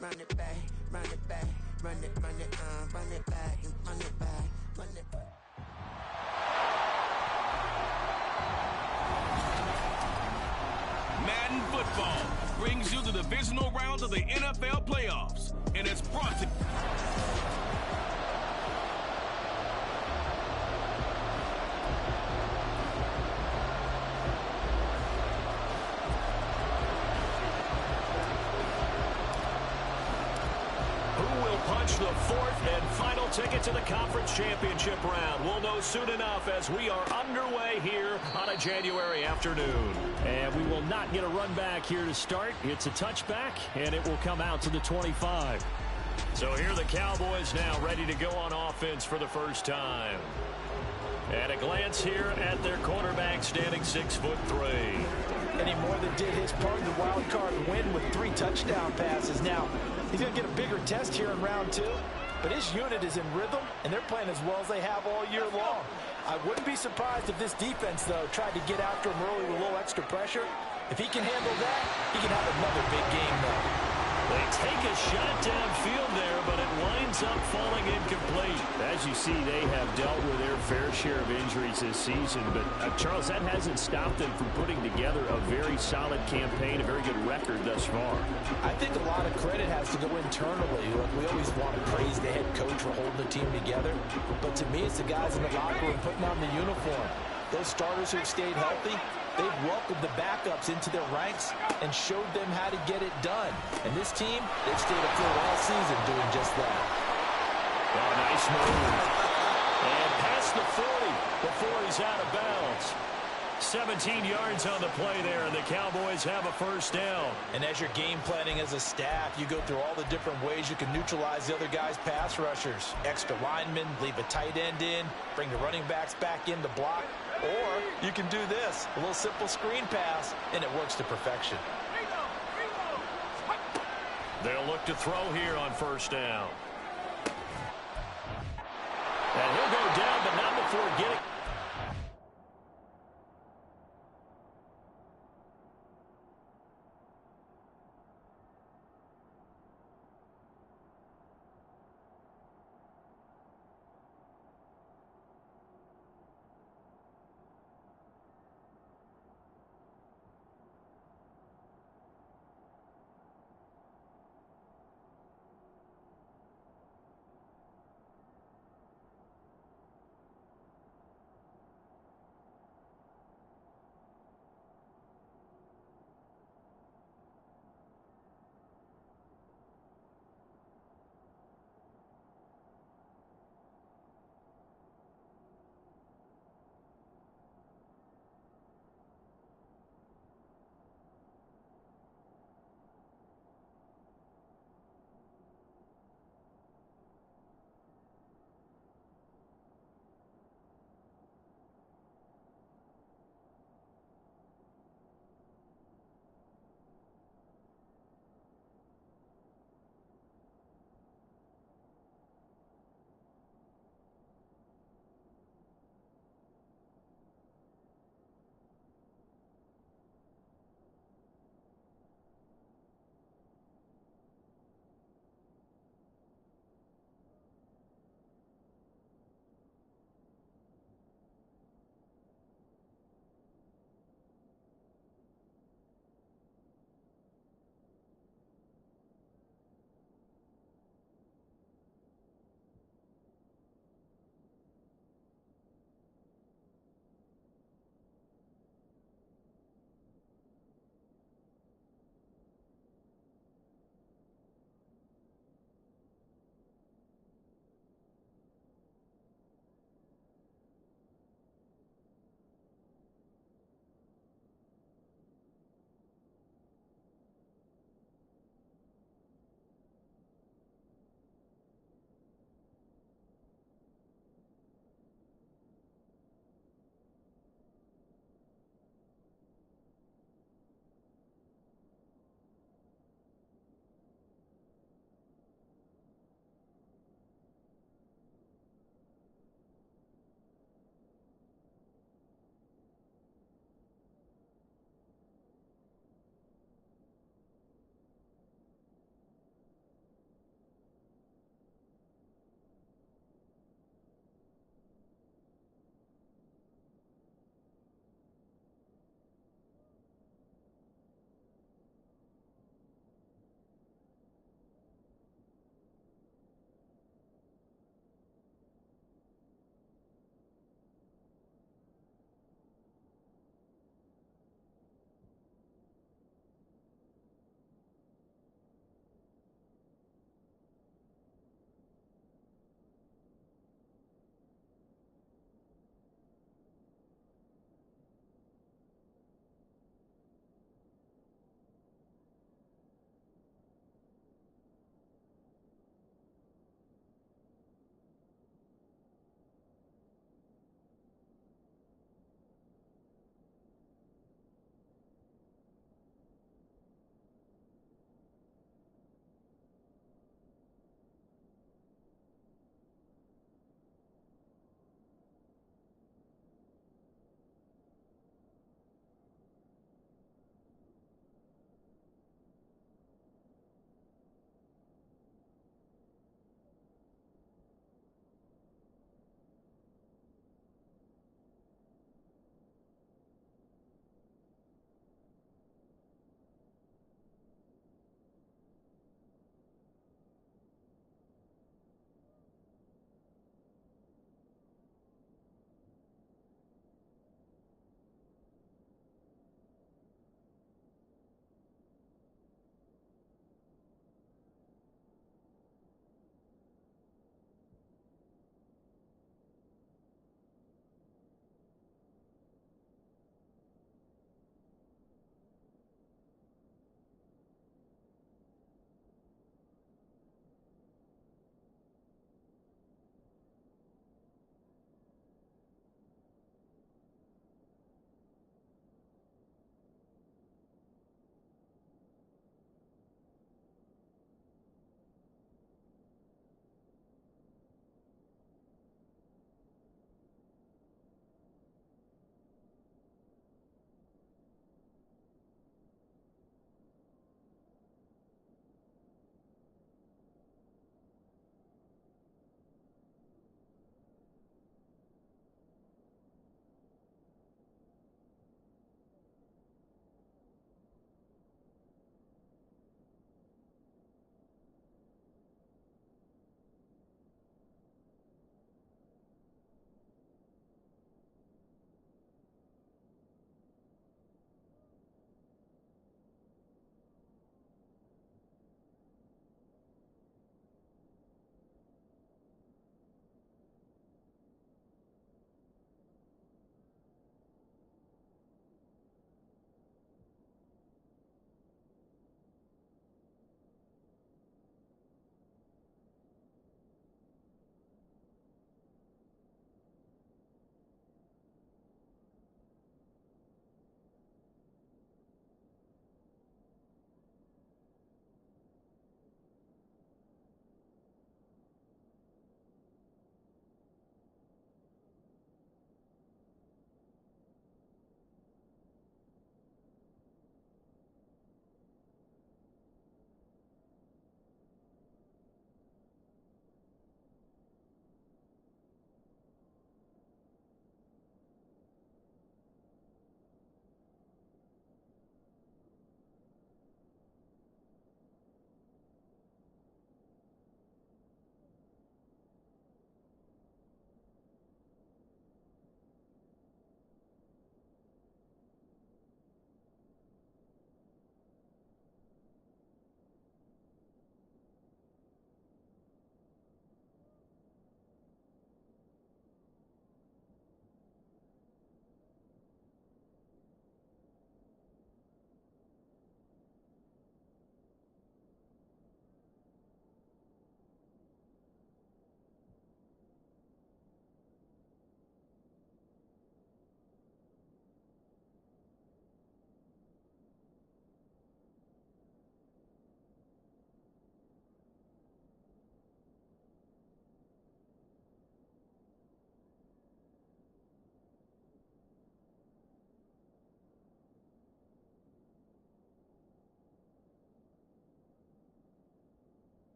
run it back, run it back, run it back, and run it back, run it back. Madden football brings you the divisional round of the NFL playoffs, and it's brought to punch the fourth and final ticket to the conference championship round. We'll know soon enough as we are underway here on a January afternoon. And we will not get a run back here to start. It's a touchback, and it will come out to the 25. So here are the Cowboys now ready to go on offense for the first time. And a glance here at their quarterback standing 6'3". And he more than did his part in the wild card win with 3 touchdown passes. Now, he's going to get a bigger test here in round 2, but his unit is in rhythm, and they're playing as well as they have all year long. I wouldn't be surprised if this defense, though, tried to get after him early with a little extra pressure. If he can handle that, he can have another big game, though. They take a shot downfield there, but it winds up falling incomplete. As you see, they have dealt with their fair share of injuries this season. But, Charles, that hasn't stopped them from putting together a very solid campaign, a very good record thus far. I think a lot of credit has to go internally. Look, we always want to praise the head coach for holding the team together. But to me, it's the guys in the locker room putting on the uniform. Those starters who have stayed healthy, they've welcomed the backups into their ranks and showed them how to get it done. And this team, they've stayed afloat all season doing just that. Oh, nice move. And past the 40 before he's out of bounds. 17 yards on the play there, and the Cowboys have a first down. And as you're game planning as a staff, you go through all the different ways you can neutralize the other guy's pass rushers. Extra linemen, leave a tight end in, bring the running backs back in to block. Or you can do this, a little simple screen pass, and it works to perfection. They'll look to throw here on first down. And he'll go down, but not before getting...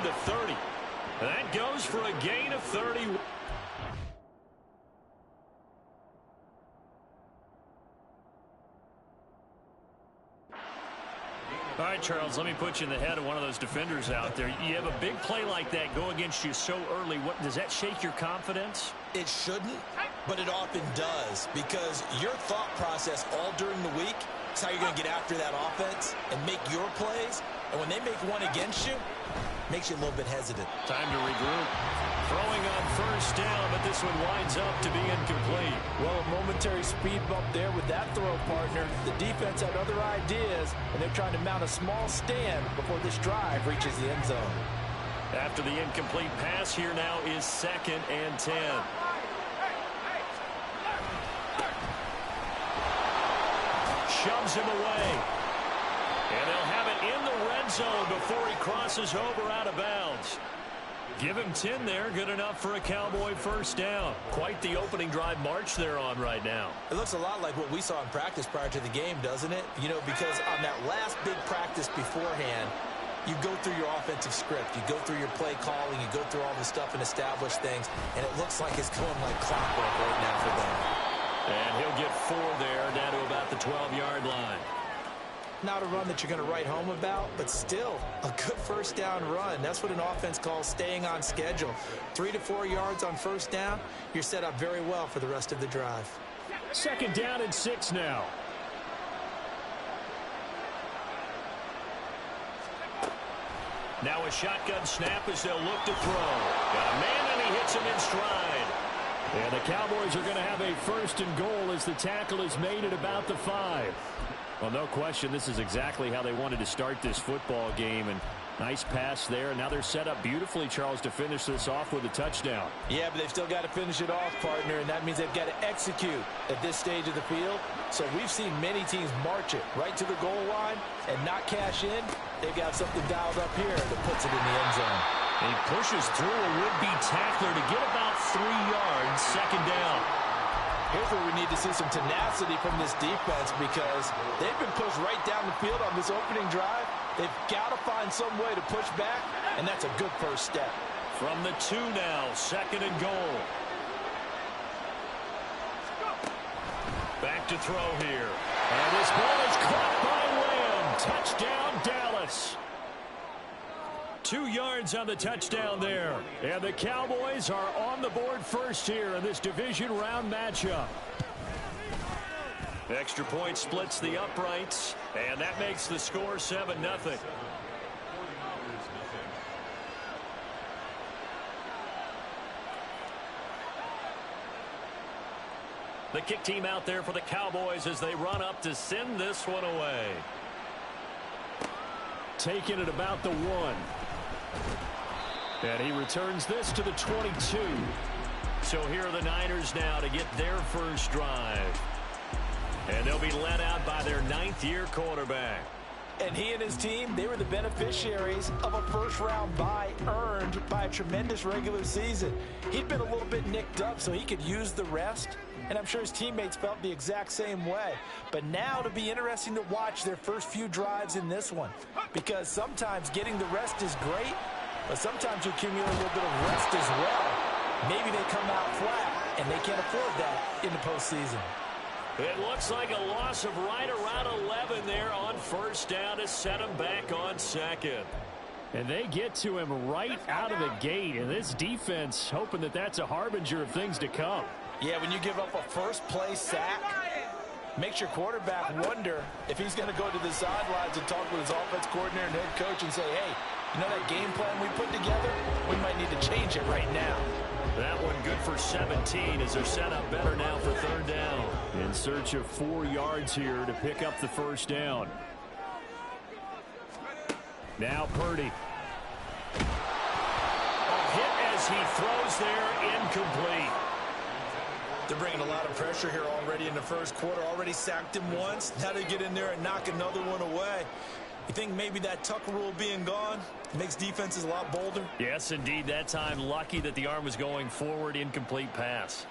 to 30. That goes for a gain of 30. All right, Charles, let me put you in the head of one of those defenders out there. You have a big play like that go against you so early. What does that shake your confidence? It shouldn't, but it often does, because your thought process all during the week is how you're going to get after that offense and make your plays. And when they make one against you, it makes you a little bit hesitant. Time to regroup. Throwing on first down, but this one winds up to be incomplete. Well, a momentary speed bump there with that throw, partner. The defense had other ideas, and they're trying to mount a small stand before this drive reaches the end zone. After the incomplete pass, here now is 2nd and 10. Shoves him away. And they'll have it in the red zone before he crosses over out of bounds. Give him 10 there. Good enough for a Cowboy first down. Quite the opening drive march they're on right now. It looks a lot like what we saw in practice prior to the game, doesn't it? You know, because on that last big practice beforehand, you go through your offensive script. You go through your play calling. You go through all the stuff and establish things. And it looks like it's going like clockwork right now for them. And he'll get 4 there, down to about the 12-yard line. Not a run that you're going to write home about, but still a good first down run. That's what an offense calls staying on schedule. 3 to 4 yards on first down, you're set up very well for the rest of the drive. 2nd down and 6 now. Now a shotgun snap as they'll look to throw. Got a man and he hits him in stride. And the Cowboys are going to have a 1st and goal as the tackle is made at about the 5. Well, no question, this is exactly how they wanted to start this football game. And nice pass there. And now they're set up beautifully, Charles, to finish this off with a touchdown. Yeah, but they've still got to finish it off, partner, and that means they've got to execute at this stage of the field. So we've seen many teams march it right to the goal line and not cash in. They've got something dialed up here that puts it in the end zone. And he pushes through a would-be tackler to get about 3 yards, 2nd down. Here's where we need to see some tenacity from this defense, because they've been pushed right down the field on this opening drive. They've got to find some way to push back, and that's a good first step. From the 2 now, 2nd and goal. Back to throw here. And this ball is caught by Lamb. Touchdown, Dallas. 2 yards on the touchdown there. And the Cowboys are on the board first here in this division round matchup. Extra point splits the uprights, and that makes the score 7-0. The kick team out there for the Cowboys as they run up to send this one away. Taking it about the 1. And he returns this to the 22. So here are the Niners now to get their first drive. And they'll be led out by their 9th-year quarterback. And he and his team, they were the beneficiaries of a first-round bye earned by a tremendous regular season. He'd been a little bit nicked up, so he could use the rest. And I'm sure his teammates felt the exact same way. But now it'll be interesting to watch their first few drives in this one, because sometimes getting the rest is great, but sometimes you accumulate a little bit of rest as well. Maybe they come out flat, and they can't afford that in the postseason. It looks like a loss of right around 11 there on first down to set them back on 2nd. And they get to him right out of the gate, and this defense hoping that that's a harbinger of things to come. Yeah, when you give up a first-play sack, makes your quarterback wonder if he's going to go to the sidelines and talk with his offense coordinator and head coach and say, hey, you know that game plan we put together? We might need to change it right now. That one good for 17 as they're set up better now for 3rd down. In search of 4 yards here to pick up the first down. Now Purdy. A hit as he throws there, incomplete. They're bringing a lot of pressure here already in the first quarter. Already sacked him once. Now they get in there and knock another one away. You think maybe that tuck rule being gone makes defenses a lot bolder? Yes, indeed. That time, lucky that the arm was going forward. Incomplete pass.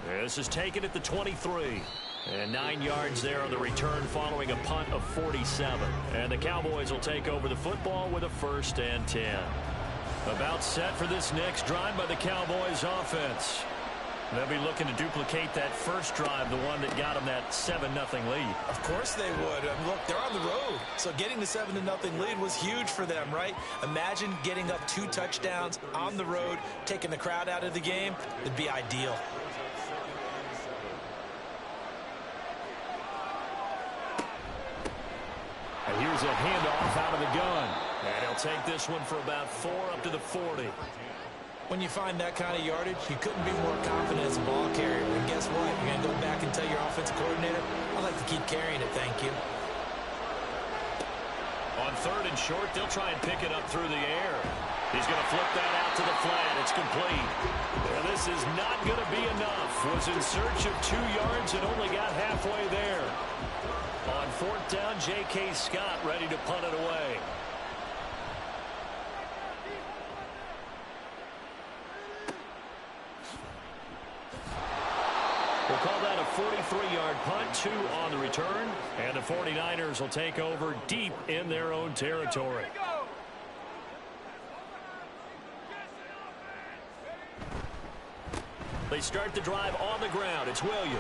This is taken at the 23. And 9 yards there on the return following a punt of 47. And the Cowboys will take over the football with a 1st and 10. About set for this next drive by the Cowboys offense. They'll be looking to duplicate that first drive, the one that got them that 7-0 lead. Of course they would. Look, they're on the road. So getting the 7-0 lead was huge for them, right? Imagine getting up 2 touchdowns on the road, taking the crowd out of the game. It'd be ideal. And here's a handoff out of the gun. And he'll take this one for about 4 up to the 40. When you find that kind of yardage, you couldn't be more confident as a ball carrier. And guess what? You're going to go back and tell your offensive coordinator, I'd like to keep carrying it, thank you. On 3rd and short, they'll try and pick it up through the air. He's going to flip that out to the flat. It's complete. And this is not going to be enough. Was in search of 2 yards and only got halfway there. On 4th down, J.K. Scott ready to punt it away. We'll call that a 43-yard punt, 2 on the return, and the 49ers will take over deep in their own territory. They start the drive on the ground. It's Williams.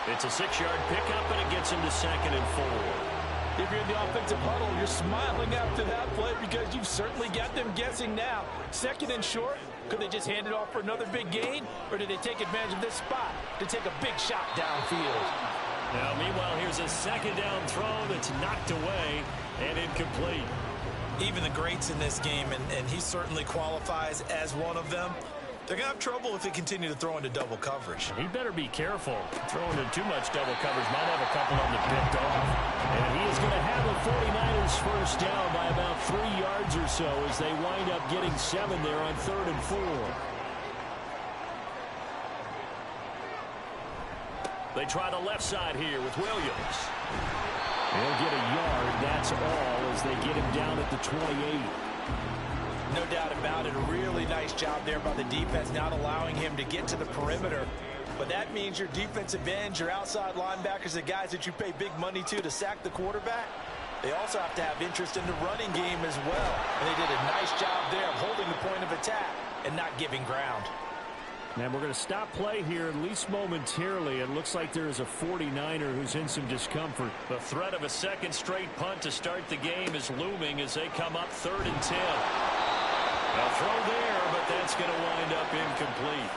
It's a 6-yard pickup, and it gets him to 2nd and 4. If you're in the offensive huddle, you're smiling after that play because you've certainly got them guessing now. 2nd and short. Could they just hand it off for another big gain? Or did they take advantage of this spot to take a big shot downfield? Now, meanwhile, here's a 2nd down throw that's knocked away and incomplete. Even the greats in this game, and he certainly qualifies as one of them, they're going to have trouble if they continue to throw into double coverage. He better be careful. Throwing into too much double coverage might have a couple of them picked off. And he is going to have the 49ers first down by about 3 yards or so as they wind up getting 7 there on 3rd and 4. They try the left side here with Williams. They'll get a yard, that's all, as they get him down at the 28. No doubt about it. A really nice job there by the defense, not allowing him to get to the perimeter. But that means your defensive ends, your outside linebackers, the guys that you pay big money to sack the quarterback, they also have to have interest in the running game as well. And they did a nice job there of holding the point of attack and not giving ground. And we're going to stop play here, at least momentarily. It looks like there is a 49er who's in some discomfort. The threat of a 2nd straight punt to start the game is looming as they come up 3rd and 10. A throw there, but that's going to wind up incomplete.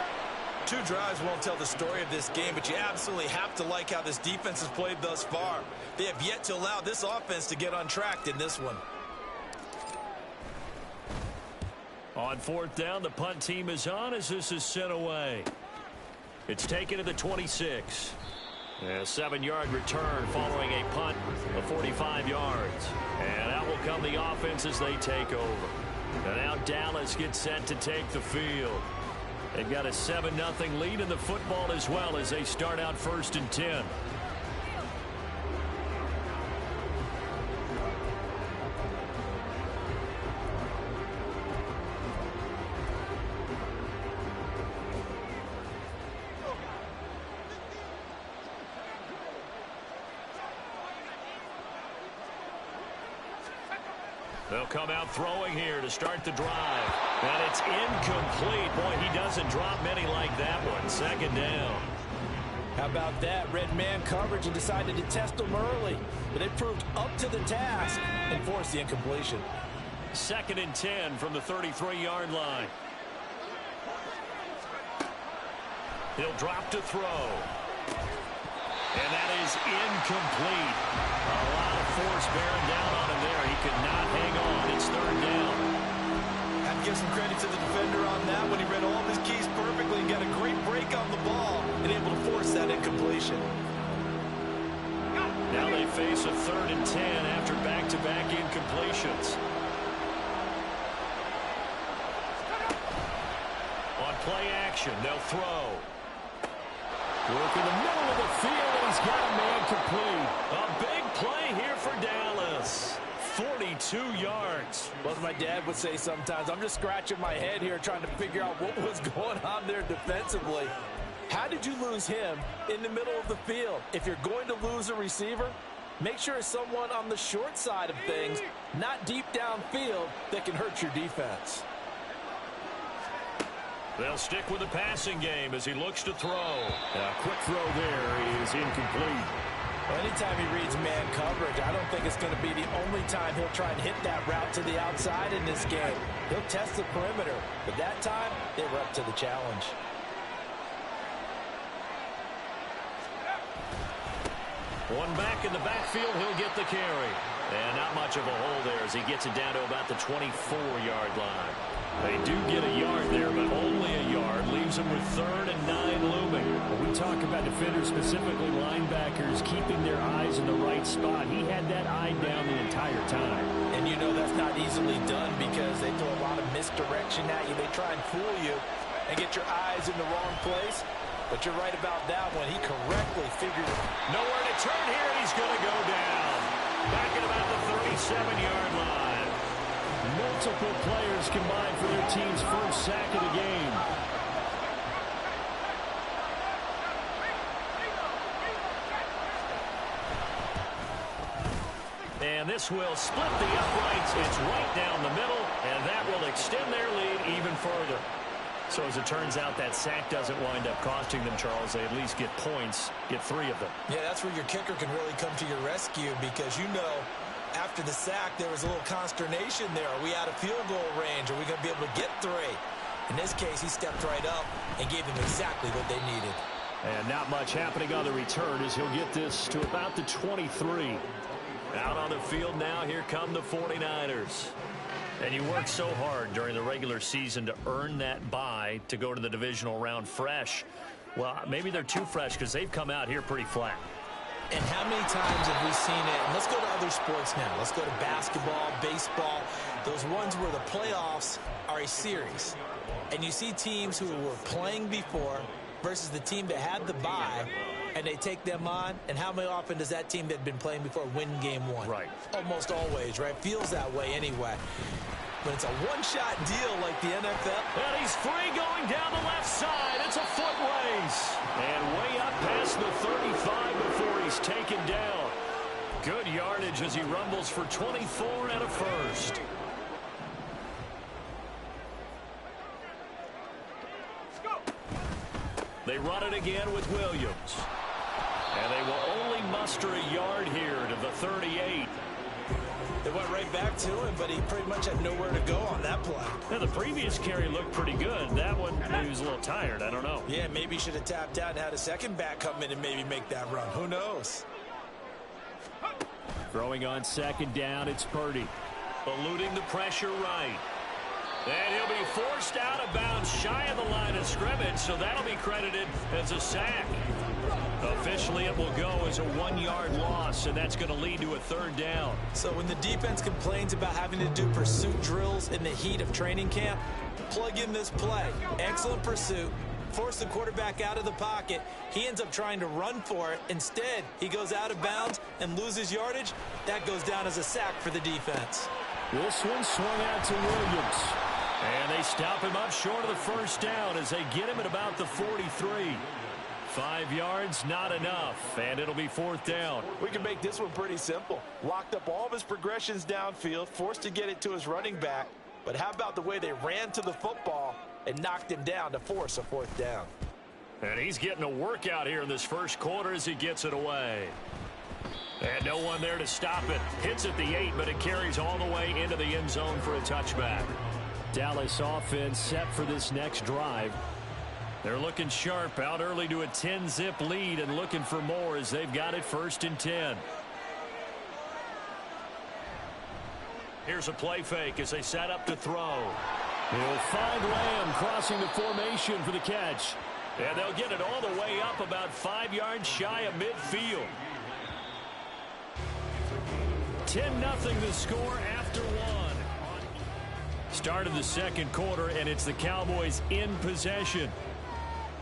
2 drives won't tell the story of this game, but you absolutely have to like how this defense has played thus far. They have yet to allow this offense to get untracked in this one. On 4th down, the punt team is on as this is sent away. It's taken to the 26. A 7-yard return following a punt of 45 yards. And out will come the offense as they take over. And now Dallas gets set to take the field. They've got a 7-0 lead in the football as well as they start out 1st and 10. They'll come out throwing here to start the drive. And it's incomplete. Boy, he doesn't drop many like that one. 2nd down. How about that? Red man coverage and decided to test them early. But they proved up to the task and forced the incompletion. 2nd and 10 from the 33-yard line. He'll drop to throw. And that is incomplete. A lot of force bearing down on him there. He could not hang on. It's 3rd down. Have to give some credit to the defender on that when he read all of his keys perfectly and got a great break on the ball and able to force that incompletion. Now they face a 3rd and 10 after back-to-back incompletions. On play action, they'll throw. Work in the middle of the field, and he's got a man complete. A big play here for Dallas. 42 yards. Well, as my dad would say sometimes, I'm just scratching my head here trying to figure out what was going on there defensively. How did you lose him in the middle of the field? If you're going to lose a receiver, make sure it's someone on the short side of things, not deep downfield, that can hurt your defense. They'll stick with the passing game as he looks to throw. A quick throw there is incomplete. Well, anytime he reads man coverage, I don't think it's going to be the only time he'll try and hit that route to the outside in this game. He'll test the perimeter, but that time they were up to the challenge. One back in the backfield, he'll get the carry. And not much of a hole there as he gets it down to about the 24-yard line. They do get a yard there, but only a yard. Leaves them with 3rd and 9 looming. When we talk about defenders, specifically linebackers, keeping their eyes in the right spot, he had that eye down the entire time. And you know that's not easily done because they throw a lot of misdirection at you. They try and fool you and get your eyes in the wrong place. But you're right about that one. He correctly figured it. Nowhere to turn here, and he's going to go down. Back at about the 37-yard line. Multiple players combined for their team's first sack of the game. And this will split the uprights. It's right down the middle, and that will extend their lead even further. So as it turns out, that sack doesn't wind up costing them, Charles. They at least get points, get 3 of them. Yeah, that's where your kicker can really come to your rescue because you know after the sack there was a little consternation there. Are we out of field goal range? Are we going to be able to get 3? In this case, he stepped right up and gave them exactly what they needed. And not much happening on the return as he'll get this to about the 23. Out on the field now, here come the 49ers. And you work so hard during the regular season to earn that bye to go to the divisional round fresh. Well, maybe they're too fresh because they've come out here pretty flat. And how many times have we seen it? And let's go to other sports now. Let's go to basketball, baseball, those ones where the playoffs are a series. And you see teams who were playing before versus the team that had the bye, and they take them on. And how many often does that team that had been playing before win game 1? Right. Almost always, right? Feels that way anyway. But it's a one-shot deal like the NFL. And he's free going down the left side. It's a foot race. And way up past the 35 before he's taken down. Good yardage as he rumbles for 24 and a first. They run it again with Williams. And they will only muster a yard here to the 38. They went right back to him, but he pretty much had nowhere to go on that play. Now, the previous carry looked pretty good. That one, he was a little tired. I don't know. Yeah, maybe he should have tapped out and had a second back come in and maybe make that run. Who knows? Throwing on 2nd down, it's Purdy. Eluding the pressure right. And he'll be forced out of bounds shy of the line of scrimmage, so that'll be credited as a sack. Officially, it will go as a 1-yard loss, and that's going to lead to a 3rd down. So when the defense complains about having to do pursuit drills in the heat of training camp, plug in this play. Excellent pursuit. Force the quarterback out of the pocket. He ends up trying to run for it. Instead, he goes out of bounds and loses yardage. That goes down as a sack for the defense. This one swung out to Williams. And they stop him up short of the 1st down as they get him at about the 43. 5 yards, not enough, and it'll be 4th down. We can make this one pretty simple. Locked up all of his progressions downfield, forced to get it to his running back. But how about the way they ran to the football and knocked him down to force a 4th down? And he's getting a workout here in this 1st quarter as he gets it away. And no one there to stop it. Hits at the 8, but it carries all the way into the end zone for a touchback. Dallas offense set for this next drive. They're looking sharp, out early to a 10-zip lead and looking for more as they've got it 1st and 10. Here's a play fake as they set up to throw. He'll find Lamb crossing the formation for the catch. And they'll get it all the way up about 5 yards shy of midfield. 10-0 the score after 1. Start of the 2nd quarter, and it's the Cowboys in possession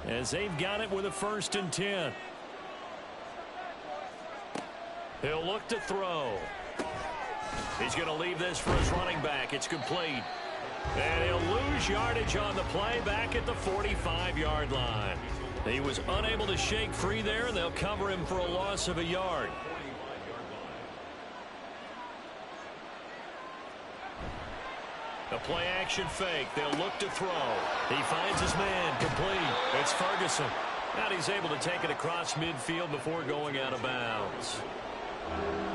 as they've got it with a 1st and 10. He'll look to throw. He's going to leave this for his running back. It's complete. And he'll lose yardage on the play back at the 45-yard line. He was unable to shake free there, and they'll cover him for a loss of a yard. A play-action fake. They'll look to throw. He finds his man. Complete. It's Ferguson. And he's able to take it across midfield before going out of bounds.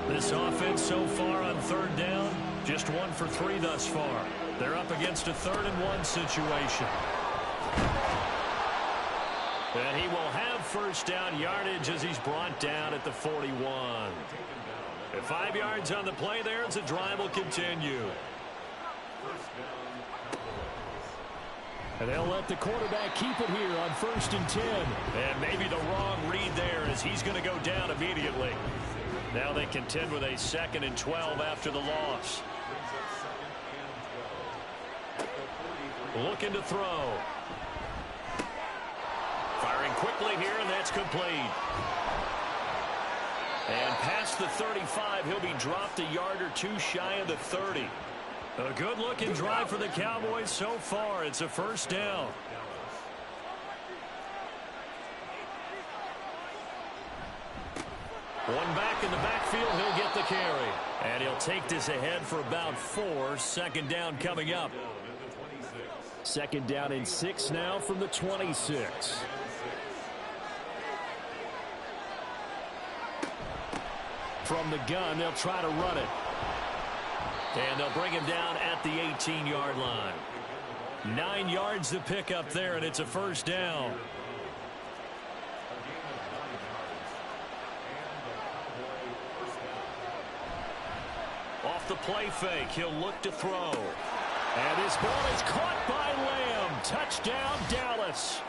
This offense so far on third down, just 1 for 3 thus far. They're up against a 3rd-and-1 situation. And he will have first down yardage as he's brought down at the 41. At 5 yards on the play there, as the drive will continue. And they'll let the quarterback keep it here on 1st and 10. And maybe the wrong read there as he's going to go down immediately. Now they contend with a 2nd and 12 after the loss. Looking to throw. Firing quickly here, and that's complete. And past the 35, he'll be dropped a yard or 2 shy of the 30. A good-looking drive for the Cowboys so far. It's a first down. One back in the backfield. He'll get the carry. And he'll take this ahead for about 4. 2nd down coming up. 2nd down and 6 now from the 26. From the gun, they'll try to run it. And they'll bring him down at the 18-yard line. 9 yards to pick up there, and it's a first down. Off the play fake, he'll look to throw. And this ball is caught by Lamb. Touchdown, Dallas.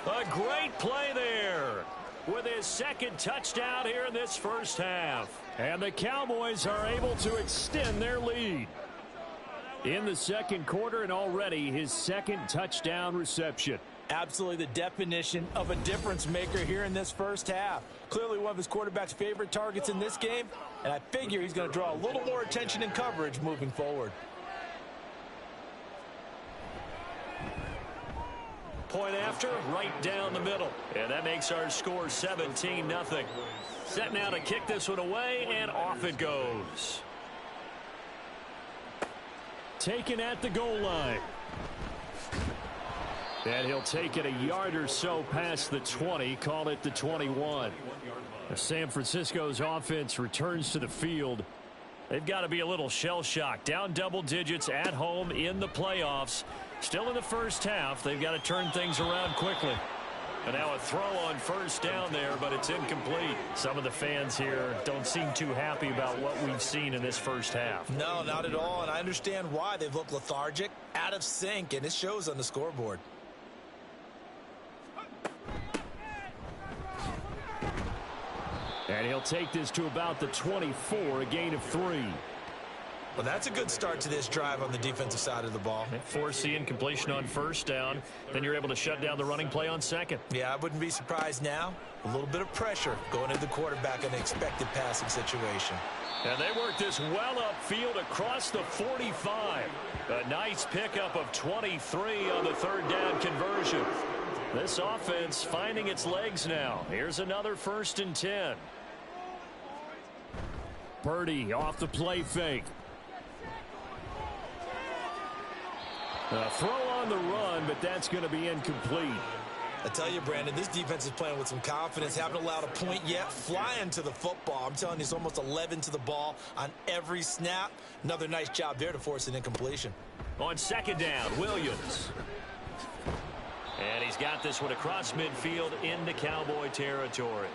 A great play there with his 2nd touchdown here in this first half. And the Cowboys are able to extend their lead in the 2nd quarter, and already his 2nd touchdown reception. Absolutely the definition of a difference maker here in this first half. Clearly one of his quarterback's favorite targets in this game, and I figure he's going to draw a little more attention and coverage moving forward. Point after, right down the middle. And that makes our score 17-0. Set now to kick this one away, and off it goes. Taken at the goal line. And he'll take it a yard or so past the 20, call it the 21. San Francisco's offense returns to the field. They've got to be a little shell-shocked. Down double digits at home in the playoffs. Still in the first half. They've got to turn things around quickly. And now a throw on first down there, but it's incomplete. Some of the fans here don't seem too happy about what we've seen in this first half. No, not at all, and I understand why. They've looked lethargic, out of sync, and it shows on the scoreboard. And he'll take this to about the 24, a gain of 3. Well, that's a good start to this drive on the defensive side of the ball. Force the incompletion on first down. Then you're able to shut down the running play on 2nd. Yeah, I wouldn't be surprised now. A little bit of pressure going into the quarterback in an expected passing situation. And they work this well upfield across the 45. A nice pickup of 23 on the 3rd down conversion. This offense finding its legs now. Here's another 1st and 10. Purdy off the play fake. A throw on the run, but that's going to be incomplete. I tell you, Brandon, this defense is playing with some confidence. Haven't allowed a point yet. Flying to the football. I'm telling you, it's almost 11 to the ball on every snap. Another nice job there to force an incompletion. On 2nd down, Williams. And he's got this one across midfield into Cowboy territory.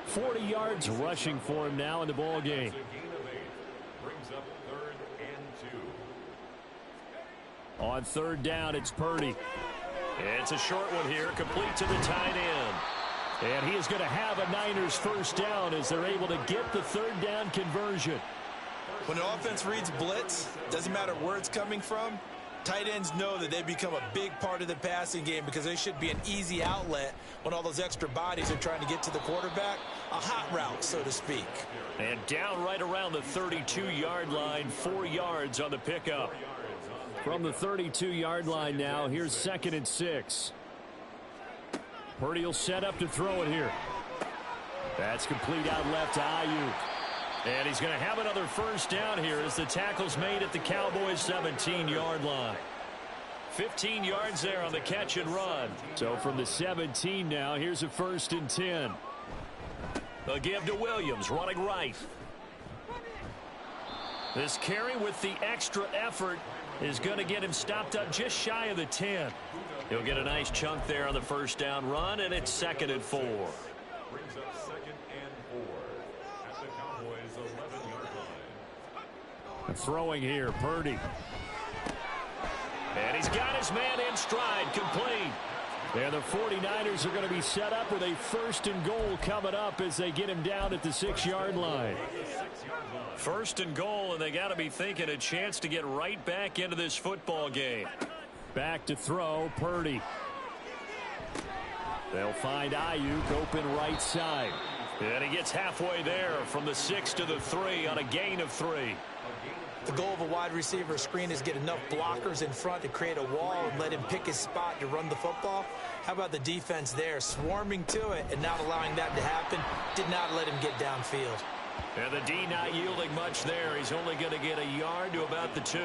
40 yards rushing for him now in the ball game. On 3rd down, it's Purdy. It's a short one here, complete to the tight end. And he is going to have a Niners first down as they're able to get the 3rd down conversion. When an offense reads blitz, doesn't matter where it's coming from, tight ends know that they become a big part of the passing game because they should be an easy outlet when all those extra bodies are trying to get to the quarterback. A hot route, so to speak. And down right around the 32-yard line, 4 yards on the pickup. From the 32-yard line now, here's 2nd and 6. Purdy will set up to throw it here. That's complete out left to Ayuk. And he's going to have another first down here as the tackle's made at the Cowboys' 17-yard line. 15 yards there on the catch and run. So from the 17 now, here's a 1st and 10. They'll give to Williams, running right. This carry with the extra effort is going to get him stopped up just shy of the 10. He'll get a nice chunk there on the first down run, and it's 2nd and 4. Brings up 2nd and 4 at the Cowboys' 11-yard line. Throwing here, Purdy. And he's got his man in stride, complete. And the 49ers are going to be set up with a 1st and goal coming up as they get him down at the 6-yard line. 1st and goal, and they got to be thinking a chance to get right back into this football game. Back to throw, Purdy. They'll find Ayuk open right side. And he gets halfway there from the 6 to the 3 on a gain of 3. The goal of a wide receiver screen is get enough blockers in front to create a wall and let him pick his spot to run the football. How about the defense there, swarming to it and not allowing that to happen? Did not let him get downfield. And the D not yielding much there. He's only going to get a yard to about the 2.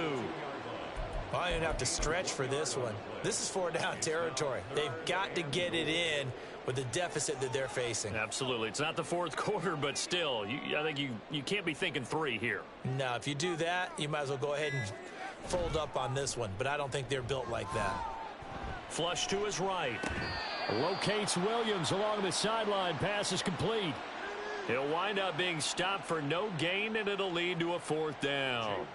Well, I didn't have to stretch for this one. This is 4-down territory. They've got to get it in with the deficit that they're facing. Absolutely. It's not the 4th quarter, but still, I think you can't be thinking 3 here. No, if you do that, you might as well go ahead and fold up on this one. But I don't think they're built like that. Flush to his right. Locates Williams along the sideline. Pass is complete. He'll wind up being stopped for no gain, and it'll lead to a 4th down.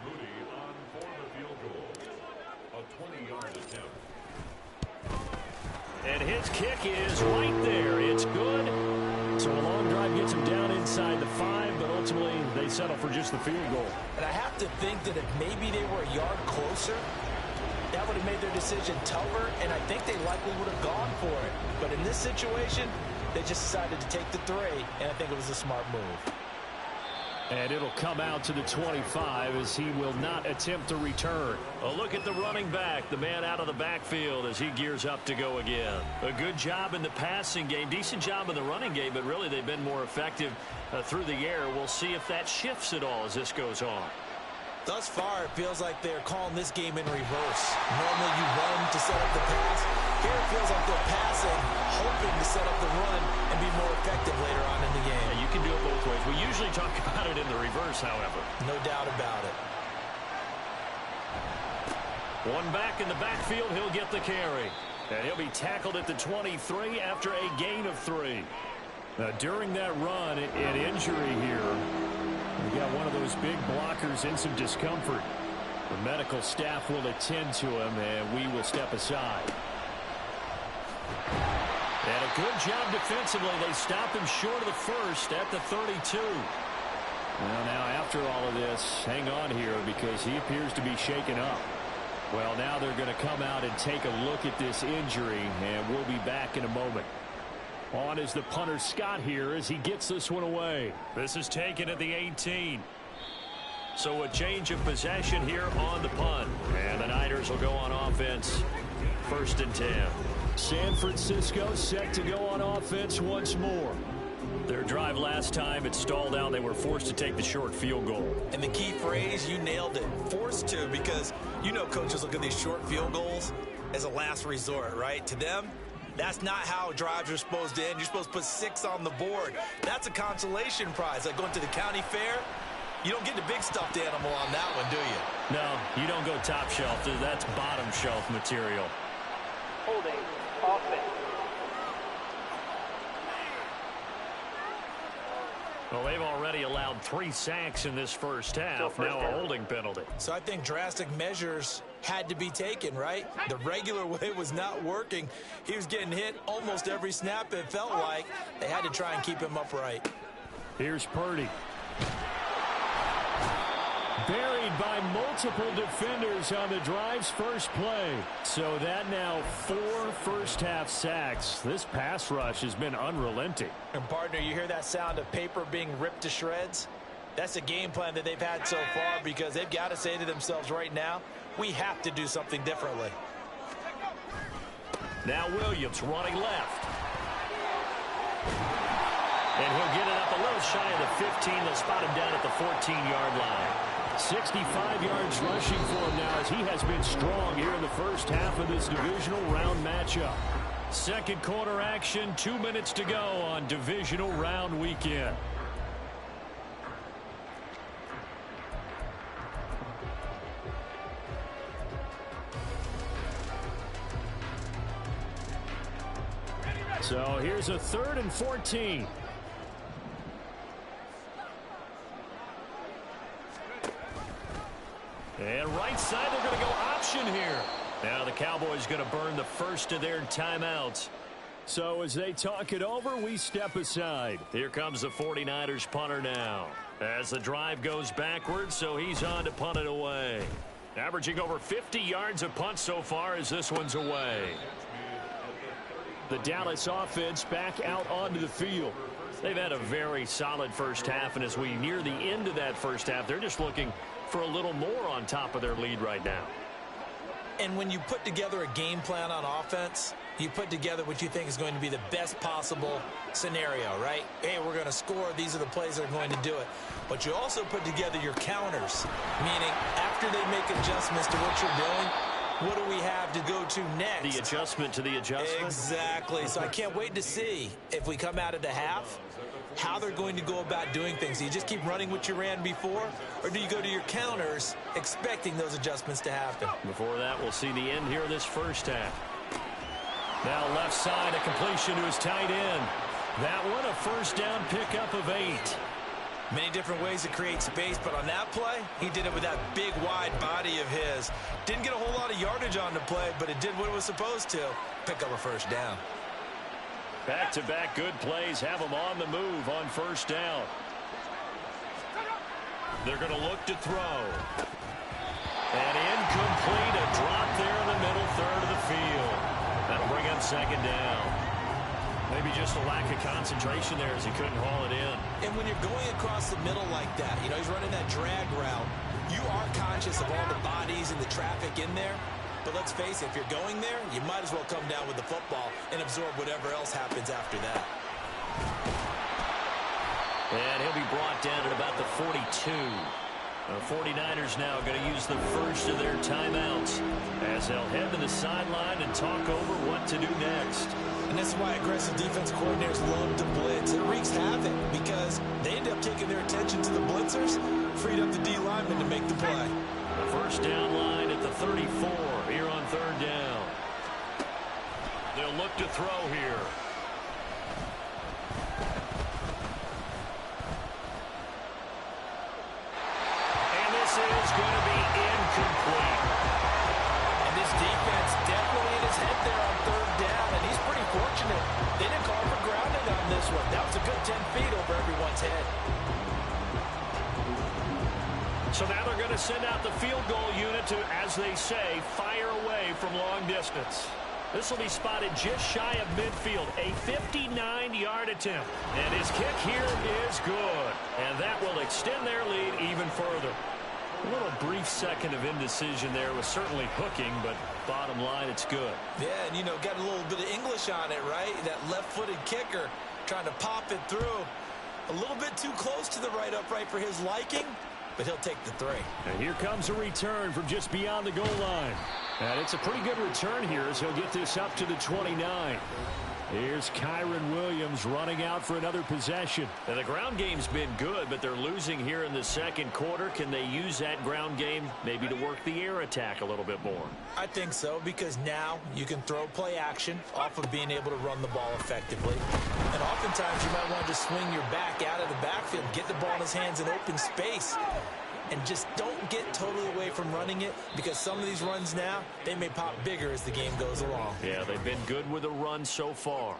And his kick is right there. It's good. So a long drive gets him down inside the 5, but ultimately they settle for just the field goal. And I have to think that if maybe they were a yard closer, that would have made their decision tougher, and I think they likely would have gone for it. But in this situation, they just decided to take the 3, and I think it was a smart move. And it'll come out to the 25 as he will not attempt to return. A look at the running back, the man out of the backfield as he gears up to go again. A good job in the passing game, decent job in the running game, but really they've been more effective through the air. We'll see if that shifts at all as this goes on. Thus far, it feels like they're calling this game in reverse. Normally you run to set up the pass. Here it feels like they're passing, hoping to set up the run and be more effective later on in the game. Yeah, you can do it both ways. We usually talk about it in the reverse, however. No doubt about it. One back in the backfield, he'll get the carry. And he'll be tackled at the 23 after a gain of 3. During that run, an injury here. We got one of those big blockers in some discomfort. The medical staff will attend to him, and we will step aside. And a good job defensively. They stop him short of the 1st at the 32. Well, now after all of this, hang on here because he appears to be shaken up. Well, now they're going to come out and take a look at this injury, and we'll be back in a moment. On is the punter Scott here as he gets this one away. This is taken at the 18. So a change of possession here on the punt. And the Niners will go on offense. 1st and 10. San Francisco set to go on offense once more. Their drive last time, it stalled out. They were forced to take the short field goal. And the key phrase, you nailed it. Forced to, because you know coaches look at these short field goals as a last resort, right? To them, that's not how drives are supposed to end. You're supposed to put 6 on the board. That's a consolation prize. Like going to the county fair, you don't get the big stuffed animal on that one, do you? No, you don't go top shelf. That's bottom shelf material. Holding offense. Well, they've already allowed 3 sacks in this first half. Now a holding penalty. So I think drastic measures had to be taken, right? The regular way was not working. He was getting hit almost every snap. It felt like they had to try and keep him upright. Here's Purdy. Buried by multiple defenders on the drive's first play. So that now 4 first-half sacks. This pass rush has been unrelenting. And, partner, you hear that sound of paper being ripped to shreds? That's a game plan that they've had so far because they've got to say to themselves right now, we have to do something differently. Now Williams running left. And he'll get it up a little shy of the 15. They'll spot him down at the 14-yard line. 65 yards rushing for him now as he has been strong here in the first half of this divisional round matchup. Second quarter action, 2 minutes to go on divisional round weekend. So here's a 3rd and 14. And right side, they're going to go option here. Now the Cowboys going to burn the first of their timeouts. So as they talk it over, we step aside. Here comes the 49ers punter now. As the drive goes backwards, so he's on to punt it away. Averaging over 50 yards a punt so far as this one's away. The Dallas offense back out onto the field. They've had a very solid first half, and as we near the end of that first half, they're just looking for a little more on top of their lead right now. And when you put together a game plan on offense, you put together what you think is going to be the best possible scenario, right? Hey, we're going to score. These are the plays that are going to do it. But you also put together your counters, meaning after they make adjustments to what you're doing, what do we have to go to next? The adjustment to the adjustment? Exactly. So I can't wait to see if we come out of the half, how they're going to go about doing things. Do you just keep running what you ran before, or do you go to your counters expecting those adjustments to happen? Before that, we'll see the end here of this first half. Now left side, a completion to his tight end. That one, a first down pickup of 8. Many different ways to create space, but on that play, he did it with that big, wide body of his. Didn't get a whole lot of yardage on the play, but it did what it was supposed to. Pick up a first down. Back-to-back good plays have them on the move on first down. They're going to look to throw. And incomplete, a drop there in the middle third of the field. That'll bring up second down. Maybe just a lack of concentration there as he couldn't haul it in. And when you're going across the middle like that, you know, he's running that drag route, you are conscious of all the bodies and the traffic in there. But let's face it, if you're going there, you might as well come down with the football and absorb whatever else happens after that. And he'll be brought down at about the 42. The 49ers now going to use the first of their timeouts as they'll head to the sideline and talk over what to do next. And that's why aggressive defense coordinators love to blitz. It wreaks havoc because they end up taking their attention to the blitzers, freed up the D lineman to make the play. The first down line at the 34 here on third down. They'll look to throw here. And this is going to be incomplete. And this defense definitely in his head there on third down, and he's pretty fortunate. They didn't call for grounding on this one. That was a good 10 feet over everyone's head. So now they're going to send out the field goal unit to, as they say, fire away from long distance. This will be spotted just shy of midfield, a 59-yard attempt. And his kick here is good. And that will extend their lead even further. A little brief second of indecision there was certainly hooking, but bottom line, it's good. Yeah, and, you know, got a little bit of English on it, right? That left-footed kicker trying to pop it through. A little bit too close to the right upright for his liking, but he'll take the 3. And here comes a return from just beyond the goal line. And it's a pretty good return here as he'll get this up to the 29. Here's Kyron Williams running out for another possession. And the ground game's been good, but they're losing here in the second quarter. Can they use that ground game maybe to work the air attack a little bit more? I think so, because now you can throw play action off of being able to run the ball effectively. And oftentimes you might want to just swing your back out of the backfield, get the ball in his hands in open space, and just don't get totally away from running it, because some of these runs now, they may pop bigger as the game goes along. Yeah, they've been good with the run so far.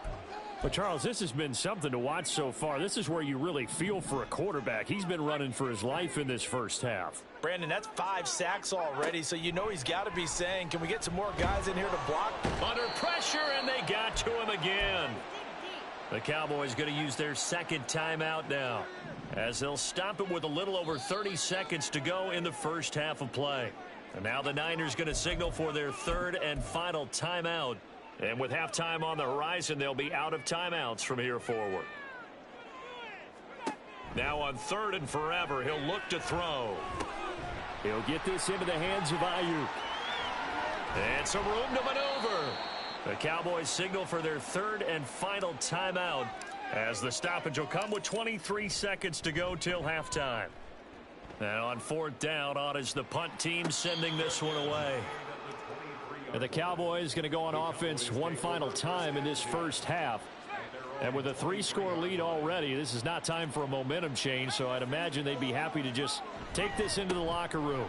But, Charles, this has been something to watch so far. This is where you really feel for a quarterback. He's been running for his life in this first half. Brandon, that's 5 sacks already, so you know he's got to be saying, can we get some more guys in here to block? Under pressure, and they got to him again. The Cowboys going to use their second timeout now, as they'll stop it with a little over 30 seconds to go in the first half of play. And now the Niners going to signal for their third and final timeout. And with halftime on the horizon, they'll be out of timeouts from here forward. Now on 3rd and forever, he'll look to throw. He'll get this into the hands of Ayuk. And some room to maneuver. The Cowboys signal for their 3rd and final timeout, as the stoppage will come with 23 seconds to go till halftime. Now on 4th down, on is the punt team sending this one away. And the Cowboys going to go on offense one final time in this first half. And with a 3-score lead already, this is not time for a momentum change, so I'd imagine they'd be happy to just take this into the locker room.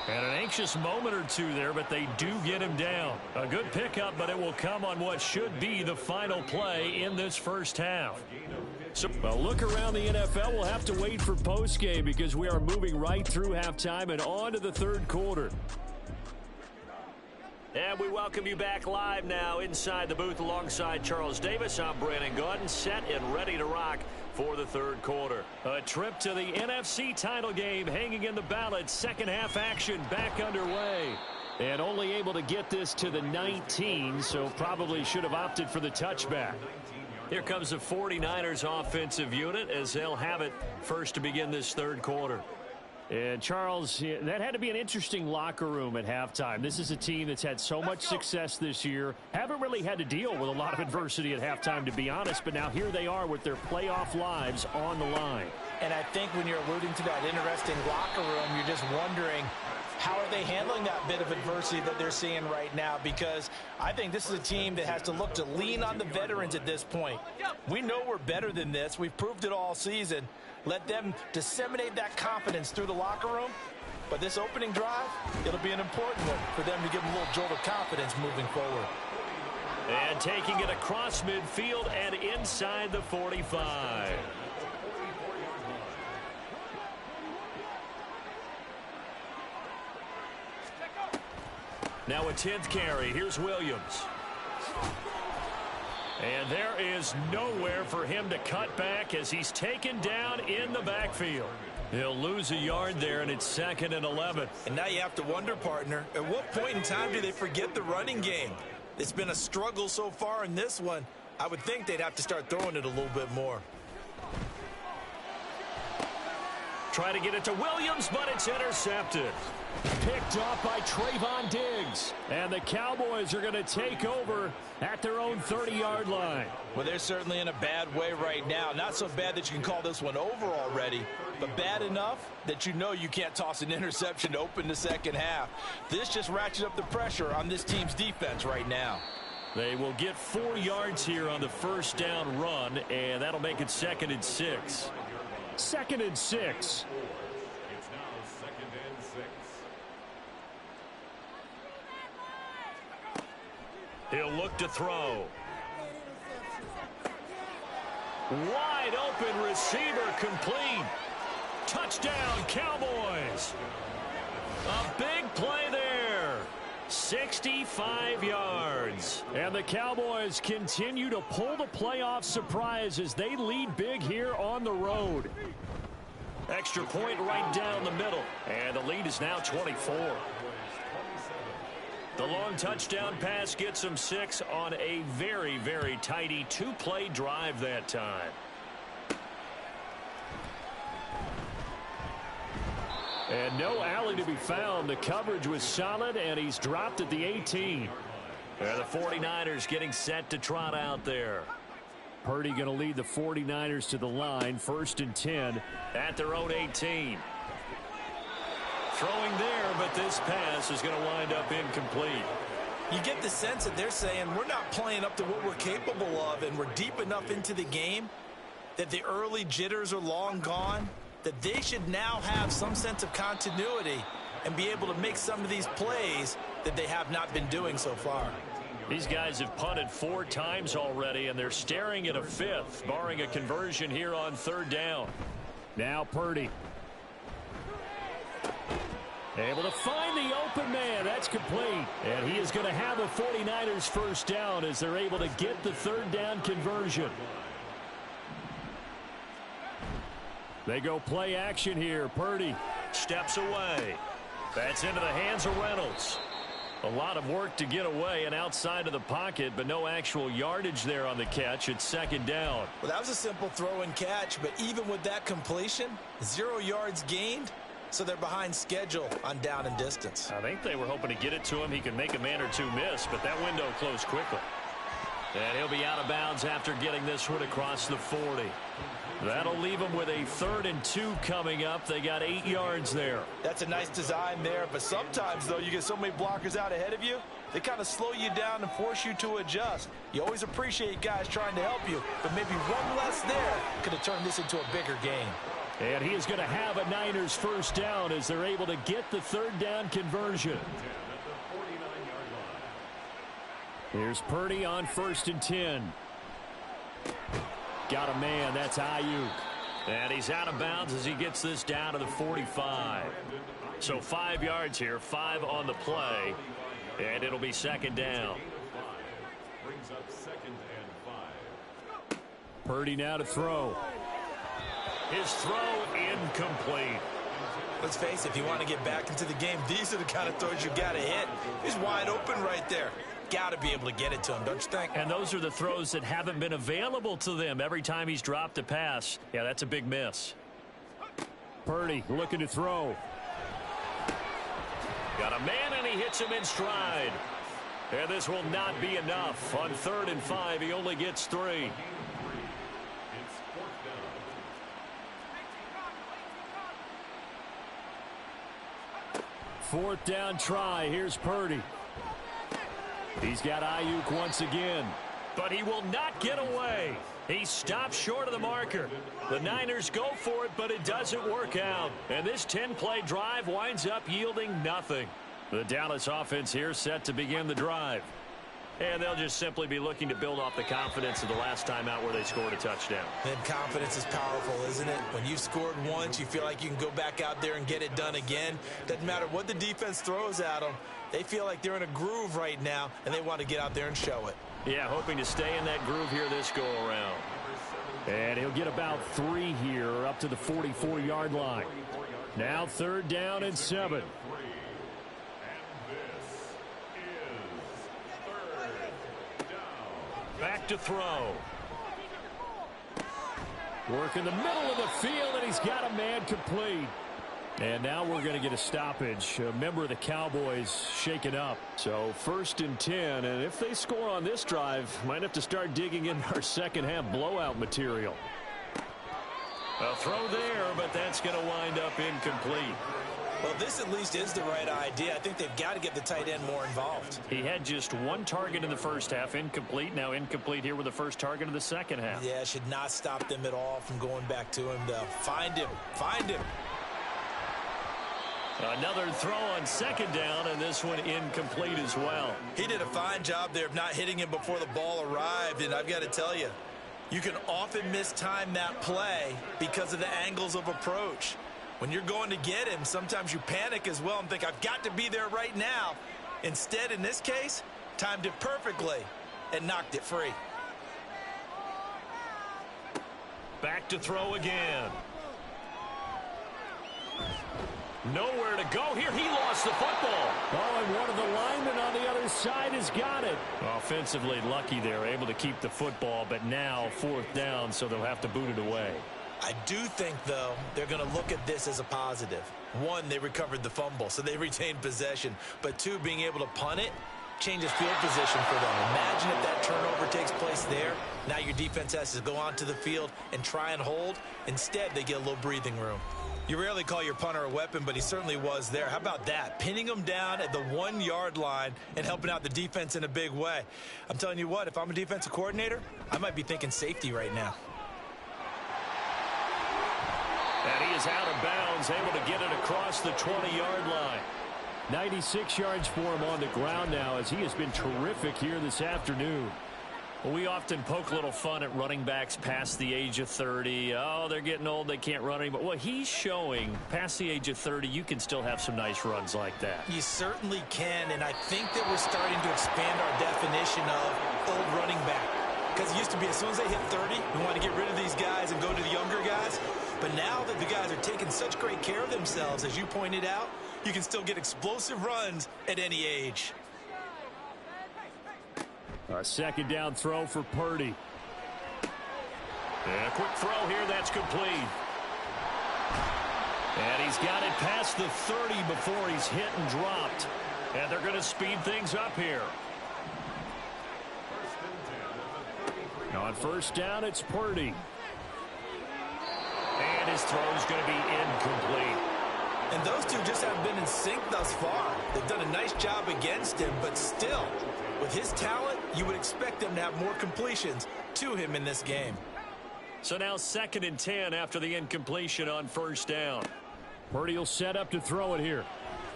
And an anxious moment or two there, but they do get him down. A good pickup, but it will come on what should be the final play in this first half. So, well, look around the NFL. We'll have to wait for postgame because we are moving right through halftime and on to the 3rd quarter. And we welcome you back live now inside the booth alongside Charles Davis. I'm Brandon Gordon, set and ready to rock for the 3rd quarter. A trip to the NFC title game hanging in the balance. Second half action back underway. And only able to get this to the 19, so probably should have opted for the touchback. Here comes the 49ers offensive unit as they'll have it first to begin this 3rd quarter. And Charles, that had to be an interesting locker room at halftime. This is a team that's had so much success this year. Haven't really had to deal with a lot of adversity at halftime, to be honest. But now here they are with their playoff lives on the line. And I think when you're alluding to that interesting locker room, you're just wondering, how are they handling that bit of adversity that they're seeing right now? Because I think this is a team that has to look to lean on the veterans at this point. We know we're better than this. We've proved it all season. Let them disseminate that confidence through the locker room. But this opening drive, it'll be an important one for them to give them a little jolt of confidence moving forward. And taking it across midfield and inside the 45. Now a 10th carry. Here's Williams. And there is nowhere for him to cut back as he's taken down in the backfield. He'll lose a yard there, and it's 2nd and 11. And now you have to wonder, partner, at what point in time do they forget the running game? It's been a struggle so far in this one. I would think they'd have to start throwing it a little bit more. Try to get it to Williams, but it's intercepted. Picked off by Trayvon Diggs. And the Cowboys are going to take over at their own 30-yard line. Well, they're certainly in a bad way right now. Not so bad that you can call this one over already, but bad enough that you know you can't toss an interception to open the second half. This just ratchets up the pressure on this team's defense right now. They will get 4 yards here on the first down run, and that'll make it 2nd and 6. 2nd and 6. It's now 2nd and 6. He'll look to throw. Wide open receiver complete. Touchdown Cowboys. A big play there. 65 yards. And the Cowboys continue to pull the playoff surprise as they lead big here on the road. Extra point right down the middle. And the lead is now 24. The long touchdown pass gets them 6 on a very, very tidy 2-play drive that time. And no alley to be found. The coverage was solid, and he's dropped at the 18. And the 49ers getting set to trot out there. Purdy going to lead the 49ers to the line, 1st and 10. At their own 18. Throwing there, but this pass is going to wind up incomplete. You get the sense that they're saying we're not playing up to what we're capable of, and we're deep enough into the game that the early jitters are long gone, that they should now have some sense of continuity and be able to make some of these plays that they have not been doing so far. These guys have punted 4 times already, and they're staring at a 5th, barring a conversion here on 3rd down. Now Purdy. Able to find the open man. That's complete. And he is going to have the 49ers first down as they're able to get the 3rd down conversion. They go play action here. Purdy steps away. That's into the hands of Reynolds. A lot of work to get away and outside of the pocket, but no actual yardage there on the catch. It's second down. Well, that was a simple throw and catch, but even with that completion, 0 yards gained, so they're behind schedule on down and distance. I think they were hoping to get it to him. He could make a man or two miss, but that window closed quickly. And he'll be out of bounds after getting this one across the 40. That'll leave them with a 3rd and 2 coming up. They got 8 yards there. That's a nice design there, but sometimes, though, you get so many blockers out ahead of you, they kind of slow you down and force you to adjust. You always appreciate guys trying to help you, but maybe one less there could have turned this into a bigger game. And he is going to have a Niners first down as they're able to get the 3rd down conversion. Here's Purdy on 1st and 10. Got a man. That's Ayuk. And he's out of bounds as he gets this down to the 45. So 5 yards here, 5 on the play. And it'll be second down. Brings up 2nd and 5. Purdy now to throw. His throw incomplete. Let's face it, if you want to get back into the game, these are the kind of throws you got to hit. He's wide open right there. Got to be able to get it to him, don't you think? And those are the throws that haven't been available to them every time he's dropped a pass. Yeah, that's a big miss. Purdy looking to throw. Got a man, and he hits him in stride. And this will not be enough. On 3rd and 5, he only gets 3. Fourth down try. Here's Purdy. He's got Ayuk once again, but he will not get away. He stops short of the marker. The Niners go for it, but it doesn't work out. And this 10-play drive winds up yielding nothing. The Dallas offense here set to begin the drive. And they'll just simply be looking to build off the confidence of the last time out where they scored a touchdown. And confidence is powerful, isn't it? When you've scored once, you feel like you can go back out there and get it done again. Doesn't matter what the defense throws at them. They feel like they're in a groove right now, and they want to get out there and show it. Yeah, hoping to stay in that groove here this go-around. And he'll get about 3 here up to the 44-yard line. Now 3rd down and 7. Back to throw. Work in the middle of the field, and he's got a man complete. And now we're going to get a stoppage. A member of the Cowboys shaken up. So 1st and 10, and if they score on this drive, might have to start digging in our second-half blowout material. A throw there, but that's going to wind up incomplete. Well, this at least is the right idea. I think they've got to get the tight end more involved. He had just 1 target in the first half, incomplete. Now incomplete here with the first target of the second half. Yeah, should not stop them at all from going back to him, though. Find him. Find him. Another throw on 2nd down, and this one incomplete as well. He did a fine job there of not hitting him before the ball arrived, and I've got to tell you, you can often mistime that play because of the angles of approach. When you're going to get him, sometimes you panic as well and think, I've got to be there right now. Instead, in this case, timed it perfectly and knocked it free. Back to throw again. Nowhere to go here. He lost the football. Oh, and one of the linemen on the other side has got it. Offensively lucky there, able to keep the football, but now 4th down, so they'll have to boot it away. I do think, though, they're going to look at this as a positive. 1, they recovered the fumble, so they retained possession. But 2, being able to punt it changes field position for them. Imagine if that turnover takes place there. Now your defense has to go onto the field and try and hold. Instead, they get a little breathing room. You rarely call your punter a weapon, but he certainly was there. How about that? Pinning him down at the 1-yard line and helping out the defense in a big way. I'm telling you what, if I'm a defensive coordinator, I might be thinking safety right now. And he is out of bounds, able to get it across the 20-yard line. 96 yards for him on the ground now as he has been terrific here this afternoon. Well, we often poke a little fun at running backs past the age of 30. Oh, they're getting old, they can't run anymore. Well, he's showing past the age of 30, you can still have some nice runs like that. You certainly can, and I think that we're starting to expand our definition of old running back. Because it used to be as soon as they hit 30, we want to get rid of these guys and go to the younger guys. But now that the guys are taking such great care of themselves, as you pointed out, you can still get explosive runs at any age. A second down throw for Purdy. And a quick throw here that's complete. And he's got it past the 30 before he's hit and dropped. And they're going to speed things up here. On first down, it's Purdy. And his throw's going to be incomplete. And those two just haven't been in sync thus far. They've done a nice job against him, but still, with his talent, you would expect them to have more completions to him in this game. So now 2nd and 10 after the incompletion on first down. Purdy will set up to throw it here.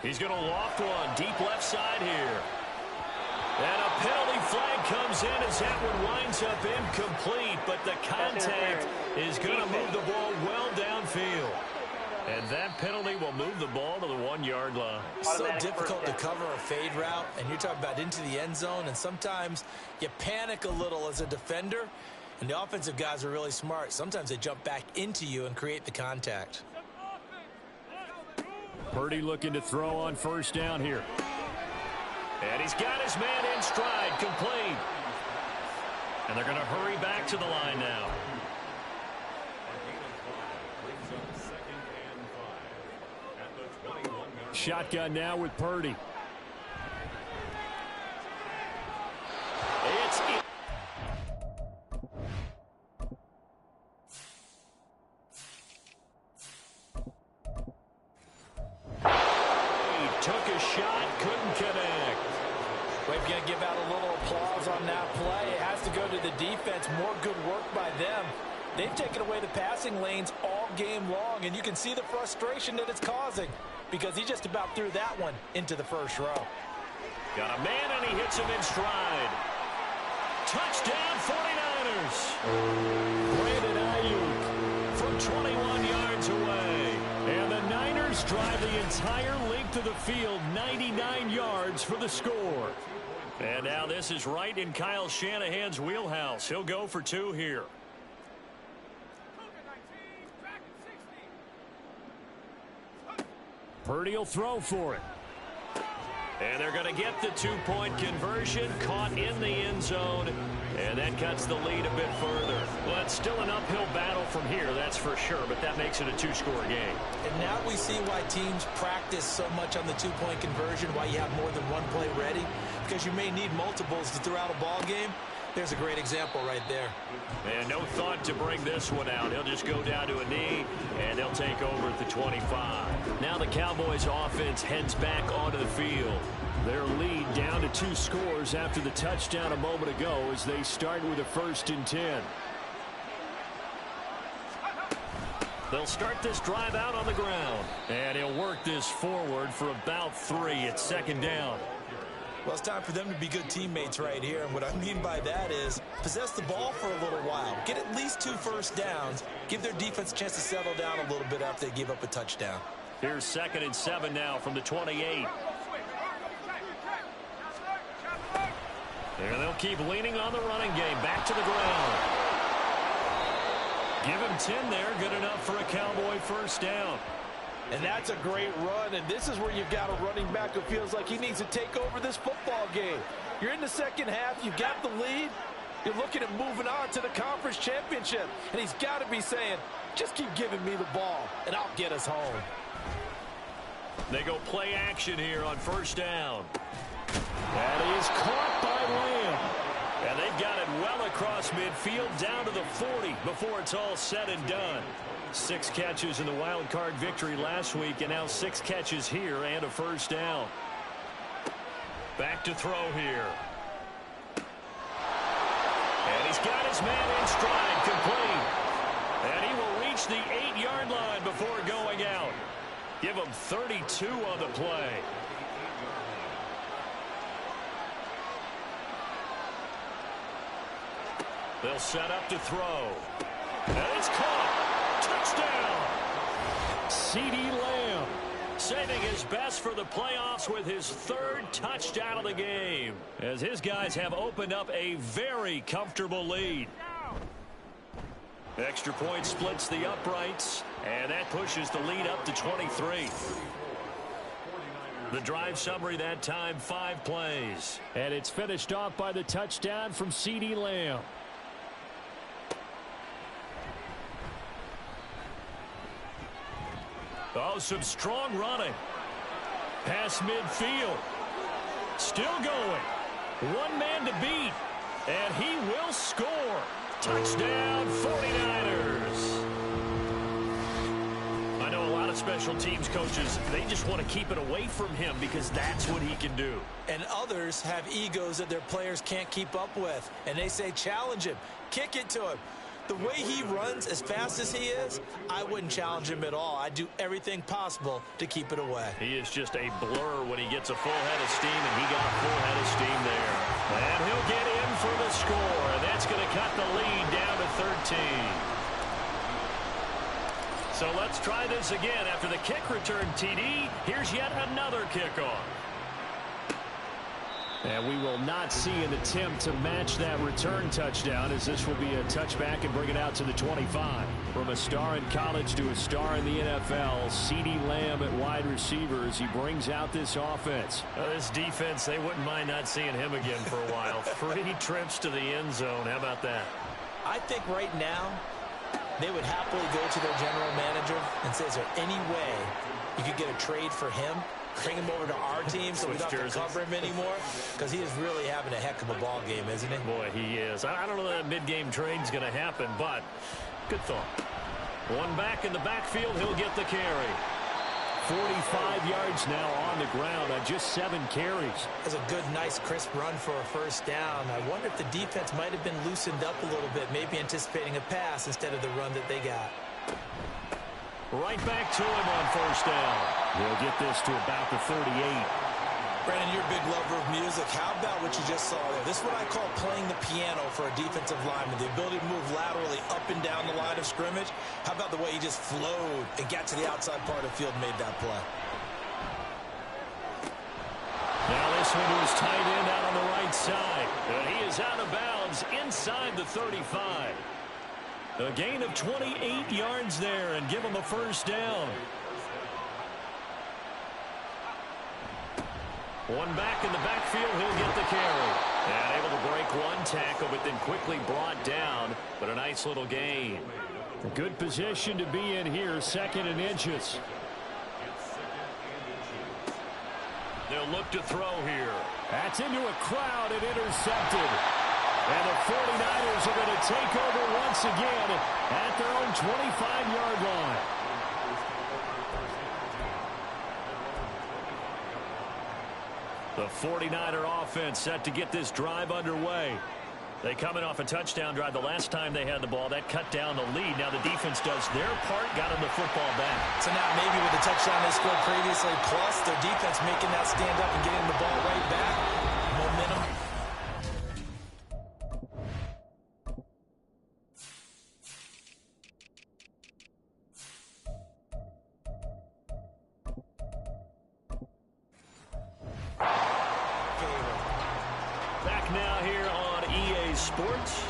He's going to loft one deep left side here. And a penalty flag comes in as that one winds up incomplete, but the contact is going to move the ball well downfield. And that penalty will move the ball to the 1-yard line. So difficult to cover a fade route, and you're talking about into the end zone, and sometimes you panic a little as a defender, and the offensive guys are really smart. Sometimes they jump back into you and create the contact. Purdy looking to throw on first down here. And he's got his man in stride, complete. And they're going to hurry back to the line now. Shotgun now with Purdy. It's in. He took a shot, couldn't connect. We're going to give out a little applause on that play. It has to go to the defense. More good work by them. They've taken away the passing lanes all game long, and you can see the frustration that it's causing because he just about threw that one into the first row. Got a man, and he hits him in stride. Touchdown, 49ers. Brandon Ayuk From 21 yards away. And the Niners drive the entire length of the field, 99 yards for the score. And now this is right in Kyle Shanahan's wheelhouse. He'll go for 2 here. Purdy will throw for it. And they're going to get the 2-point conversion, caught in the end zone, and that cuts the lead a bit further. Well, it's still an uphill battle from here, that's for sure, but that makes it a 2-score game. And now we see why teams practice so much on the 2-point conversion, why you have more than one play ready, because you may need multiples to throw out a ball game. There's a great example right there. And no thought to bring this one out. He'll just go down to a knee, and they'll take over at the 25. Now the Cowboys offense heads back onto the field. Their lead down to 2 scores after the touchdown a moment ago as they start with a 1st and 10. They'll start this drive out on the ground. And he'll work this forward for about 3 at 2nd down. Well, it's time for them to be good teammates right here. And what I mean by that is possess the ball for a little while. Get at least 2 first downs. Give their defense a chance to settle down a little bit after they give up a touchdown. Here's 2nd and 7 now from the 28. And they'll keep leaning on the running game. Back to the ground. Give him 10 there. Good enough for a Cowboy first down. And that's a great run, and this is where you've got a running back who feels like he needs to take over this football game. You're in the second half, you've got the lead, you're looking at moving on to the conference championship, and he's got to be saying, just keep giving me the ball, and I'll get us home. They go play action here on first down. And he is caught by Lamb. And they've got it well across midfield down to the 40 before it's all said and done. 6 catches in the wild card victory last week, and now 6 catches here and a first down. Back to throw here. And he's got his man in stride, complete. And he will reach the 8-yard line before going out. Give him 32 on the play. They'll set up to throw. And it's caught. Touchdown! CeeDee Lamb saving his best for the playoffs with his 3rd touchdown of the game, as his guys have opened up a very comfortable lead. Extra point splits the uprights, and that pushes the lead up to 23. The drive summary that time, 5 plays. And it's finished off by the touchdown from CeeDee Lamb. Oh, some strong running. Pass midfield. Still going. One man to beat. And he will score. Touchdown, 49ers. I know a lot of special teams coaches, they just want to keep it away from him because that's what he can do. And others have egos that their players can't keep up with. And they say, challenge him. Kick it to him. The way he runs as fast as he is, I wouldn't challenge him at all. I'd do everything possible to keep it away. He is just a blur when he gets a full head of steam, and he got a full head of steam there. And he'll get in for the score, and that's going to cut the lead down to 13. So let's try this again. After the kick return TD, here's yet another kickoff. And we will not see an attempt to match that return touchdown, as this will be a touchback and bring it out to the 25. From a star in college to a star in the NFL, CeeDee Lamb at wide receiver as he brings out this offense. This defense, they wouldn't mind not seeing him again for a while. 3 trips to the end zone. How about that? I think right now they would happily go to their general manager and say, is there any way you could get a trade for him? Bring him over to our team so we don't have to cover him anymore, because he is really having a heck of a ball game, isn't he? Boy, he is. I don't know that mid-game trade's going to happen, but good thought. One back in the backfield, he'll get the carry. 45 yards now on the ground on just 7 carries. That's a good, nice, crisp run for a first down. I wonder if the defense might have been loosened up a little bit, maybe anticipating a pass instead of the run that they got. Right back to him on first down. He'll get this to about the 38. Brandon, you're a big lover of music. How about what you just saw there? This is what I call playing the piano for a defensive lineman. The ability to move laterally up and down the line of scrimmage. How about the way he just flowed and got to the outside part of the field and made that play? Now this one to his tight end out on the right side. And he is out of bounds inside the 35. A gain of 28 yards there and give him a first down. One back in the backfield, he'll get the carry. And able to break one tackle, but then quickly brought down. But a nice little gain. A good position to be in here, 2nd and inches. They'll look to throw here. That's into a crowd and intercepted. And the 49ers are going to take over once again at their own 25-yard line. The 49er offense set to get this drive underway. They coming off a touchdown drive the last time they had the ball. That cut down the lead. Now the defense does their part, got them the football back. So now maybe with the touchdown they scored previously, plus their defense making that stand up and getting the ball right back. Momentum. Sports.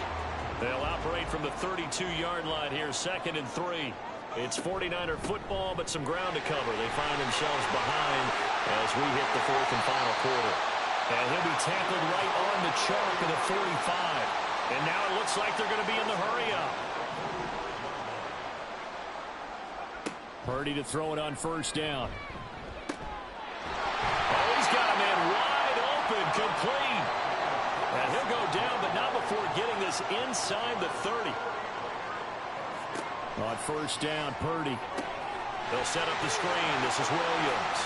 They'll operate from the 32-yard line here, 2nd and 3. It's 49er football, but some ground to cover. They find themselves behind as we hit the 4th and final quarter. And he'll be tackled right on the chalk of the 45. And now it looks like they're going to be in the hurry-up. Purdy to throw it on first down. Oh, he's got a man wide open, complete. And he'll go down, but not before getting this inside the 30. On first down, Purdy. They'll set up the screen. This is Williams.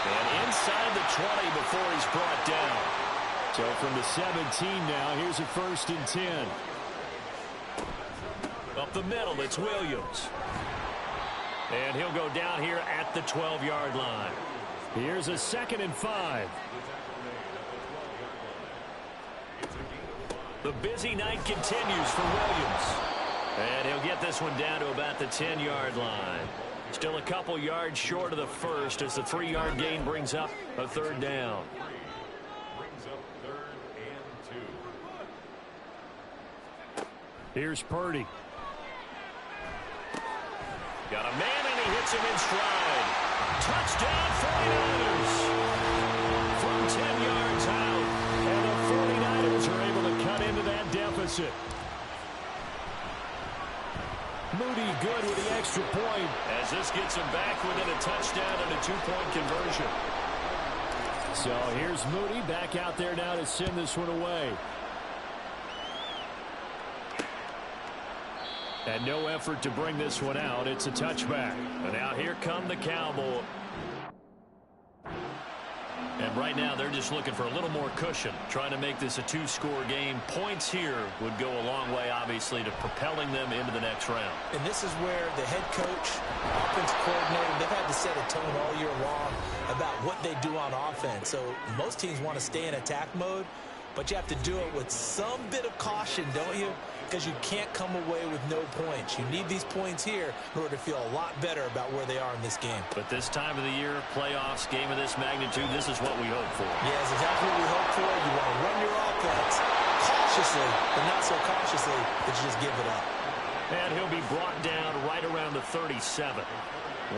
And inside the 20 before he's brought down. So from the 17 now, here's a 1st and 10. Up the middle, it's Williams. And he'll go down here at the 12-yard line. Here's a 2nd and 5. The busy night continues for Williams. And he'll get this one down to about the 10-yard line. Still a couple yards short of the first as the 3-yard gain brings up a 3rd down. Brings up 3rd and 2. Here's Purdy. Got a man and he gets him in stride. Touchdown 49ers. From 10 yards out. And the 49ers are able to cut into that deficit. Moody good with the extra point as this gets him back within a touchdown and a 2-point conversion. So here's Moody back out there now to send this one away. And no effort to bring this one out. It's a touchback. And now here come the Cowboys. And right now they're just looking for a little more cushion, trying to make this a 2-score game. Points here would go a long way, obviously, to propelling them into the next round. And this is where the head coach, offensive coordinator, they've had to set a tone all year long about what they do on offense. So most teams want to stay in attack mode, but you have to do it with some bit of caution, don't you? Because you can't come away with no points. You need these points here in order to feel a lot better about where they are in this game. But this time of the year, playoffs, game of this magnitude, this is what we hope for. Yeah, that's exactly what we hope for. You want to run your offense cautiously, but not so cautiously that you just give it up. And he'll be brought down right around the 37.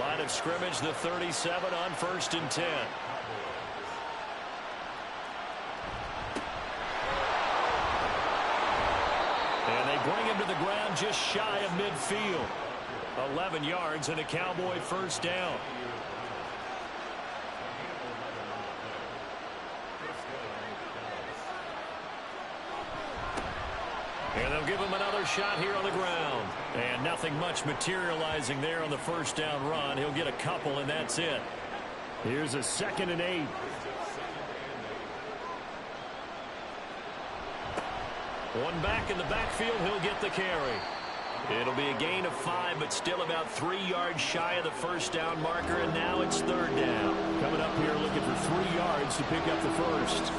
Line of scrimmage, the 37 on 1st and 10. And they bring him to the ground just shy of midfield. 11 yards and a Cowboy first down. And they'll give him another shot here on the ground. And nothing much materializing there on the first down run. He'll get a couple, and that's it. Here's a 2nd and 8. One back in the backfield, he'll get the carry. It'll be a gain of 5, but still about 3 yards shy of the first down marker, and now it's 3rd down. Coming up here looking for 3 yards to pick up the first.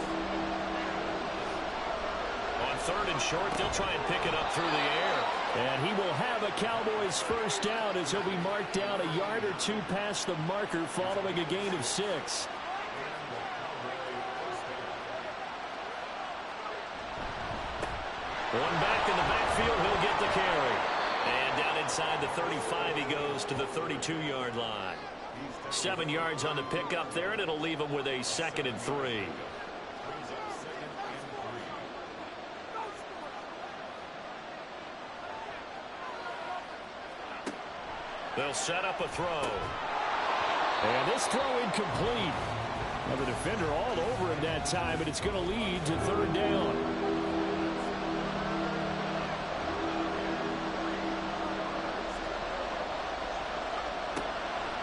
On 3rd and short, they'll try and pick it up through the air. And he will have a Cowboys first down as he'll be marked down a yard or 2 past the marker following a gain of 6. One back in the backfield, he'll get the carry. And down inside the 35, he goes to the 32-yard line. 7 yards on the pickup there, and it'll leave him with a 2nd and 3. They'll set up a throw. And this throw incomplete. Now the defender all over him that time, but it's going to lead to 3rd down.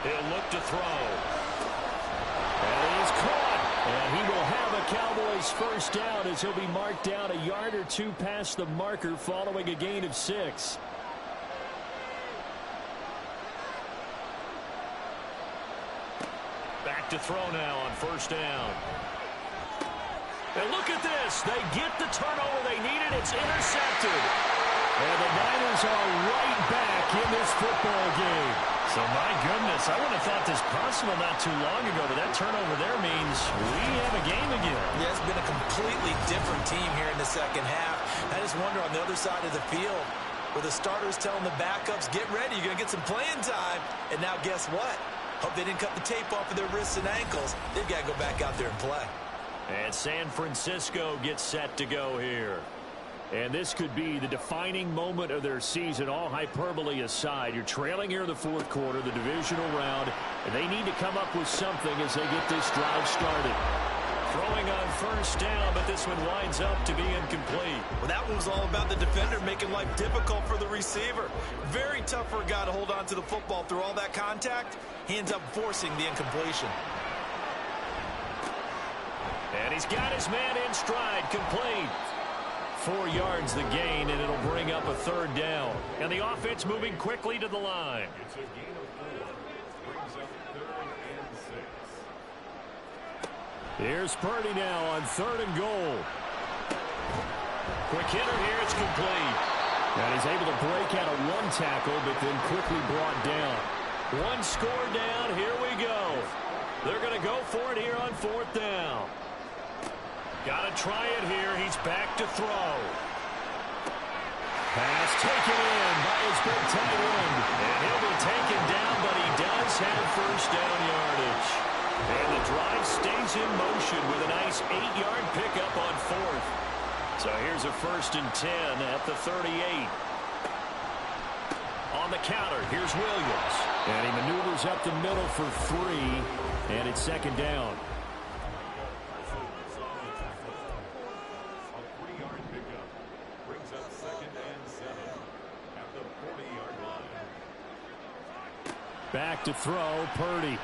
He'll look to throw. And he's caught. And he will have a Cowboys first down as he'll be marked down a yard or 2 past the marker following a gain of 6. Back to throw now on first down. And look at this. They get the turnover they needed. It's intercepted. And the Niners are right back in this football game. So, my goodness, I wouldn't have thought this possible not too long ago, but that turnover there means we have a game again. Yeah, it's been a completely different team here in the second half. I just wonder on the other side of the field, where the starters telling the backups, get ready, you're going to get some playing time. And now guess what? Hope they didn't cut the tape off of their wrists and ankles. They've got to go back out there and play. And San Francisco gets set to go here. And this could be the defining moment of their season, all hyperbole aside. You're trailing here in the 4th quarter, the divisional round, and they need to come up with something as they get this drive started. Throwing on first down, but this one winds up to be incomplete. Well, that one was all about the defender making life difficult for the receiver. Very tough for a guy to hold on to the football through all that contact. He ends up forcing the incompletion. And he's got his man in stride, complete. 4 yards the gain, and it'll bring up a 3rd down. And the offense moving quickly to the line. It's a gain of 4. Brings up 3rd and 6. Here's Purdy now on 3rd and goal. Quick hitter here, it's complete. And he's able to break out of 1 tackle, but then quickly brought down. 1 score down, here we go. They're going to go for it here on 4th down. Got to try it here. He's back to throw. Pass taken in by his big tight end. And he'll be taken down, but he does does have first down yardage. And the drive stays in motion with a nice 8-yard pickup on fourth. So here's a 1st and 10 at the 38. On the counter, here's Williams. And he maneuvers up the middle for 3, and it's 2nd down. A 3-yard pickup brings up 2nd and 7 at the 40-yard line. Back to throw, Purdy.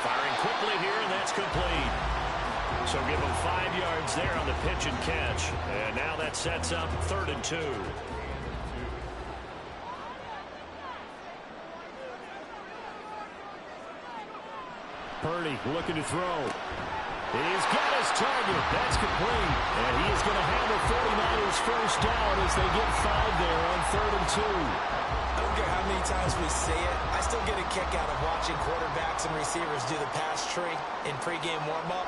Firing quickly here, and that's complete. So give him 5 yards there on the pitch and catch. And now that sets up 3rd and 2. Purdy looking to throw. He's got his target. That's complete. And he is going to have the 49ers first down as they get 5 there on 3rd and 2. I don't care how many times we say it, I still get a kick out of watching quarterbacks and receivers do the pass tree in pregame warm-up.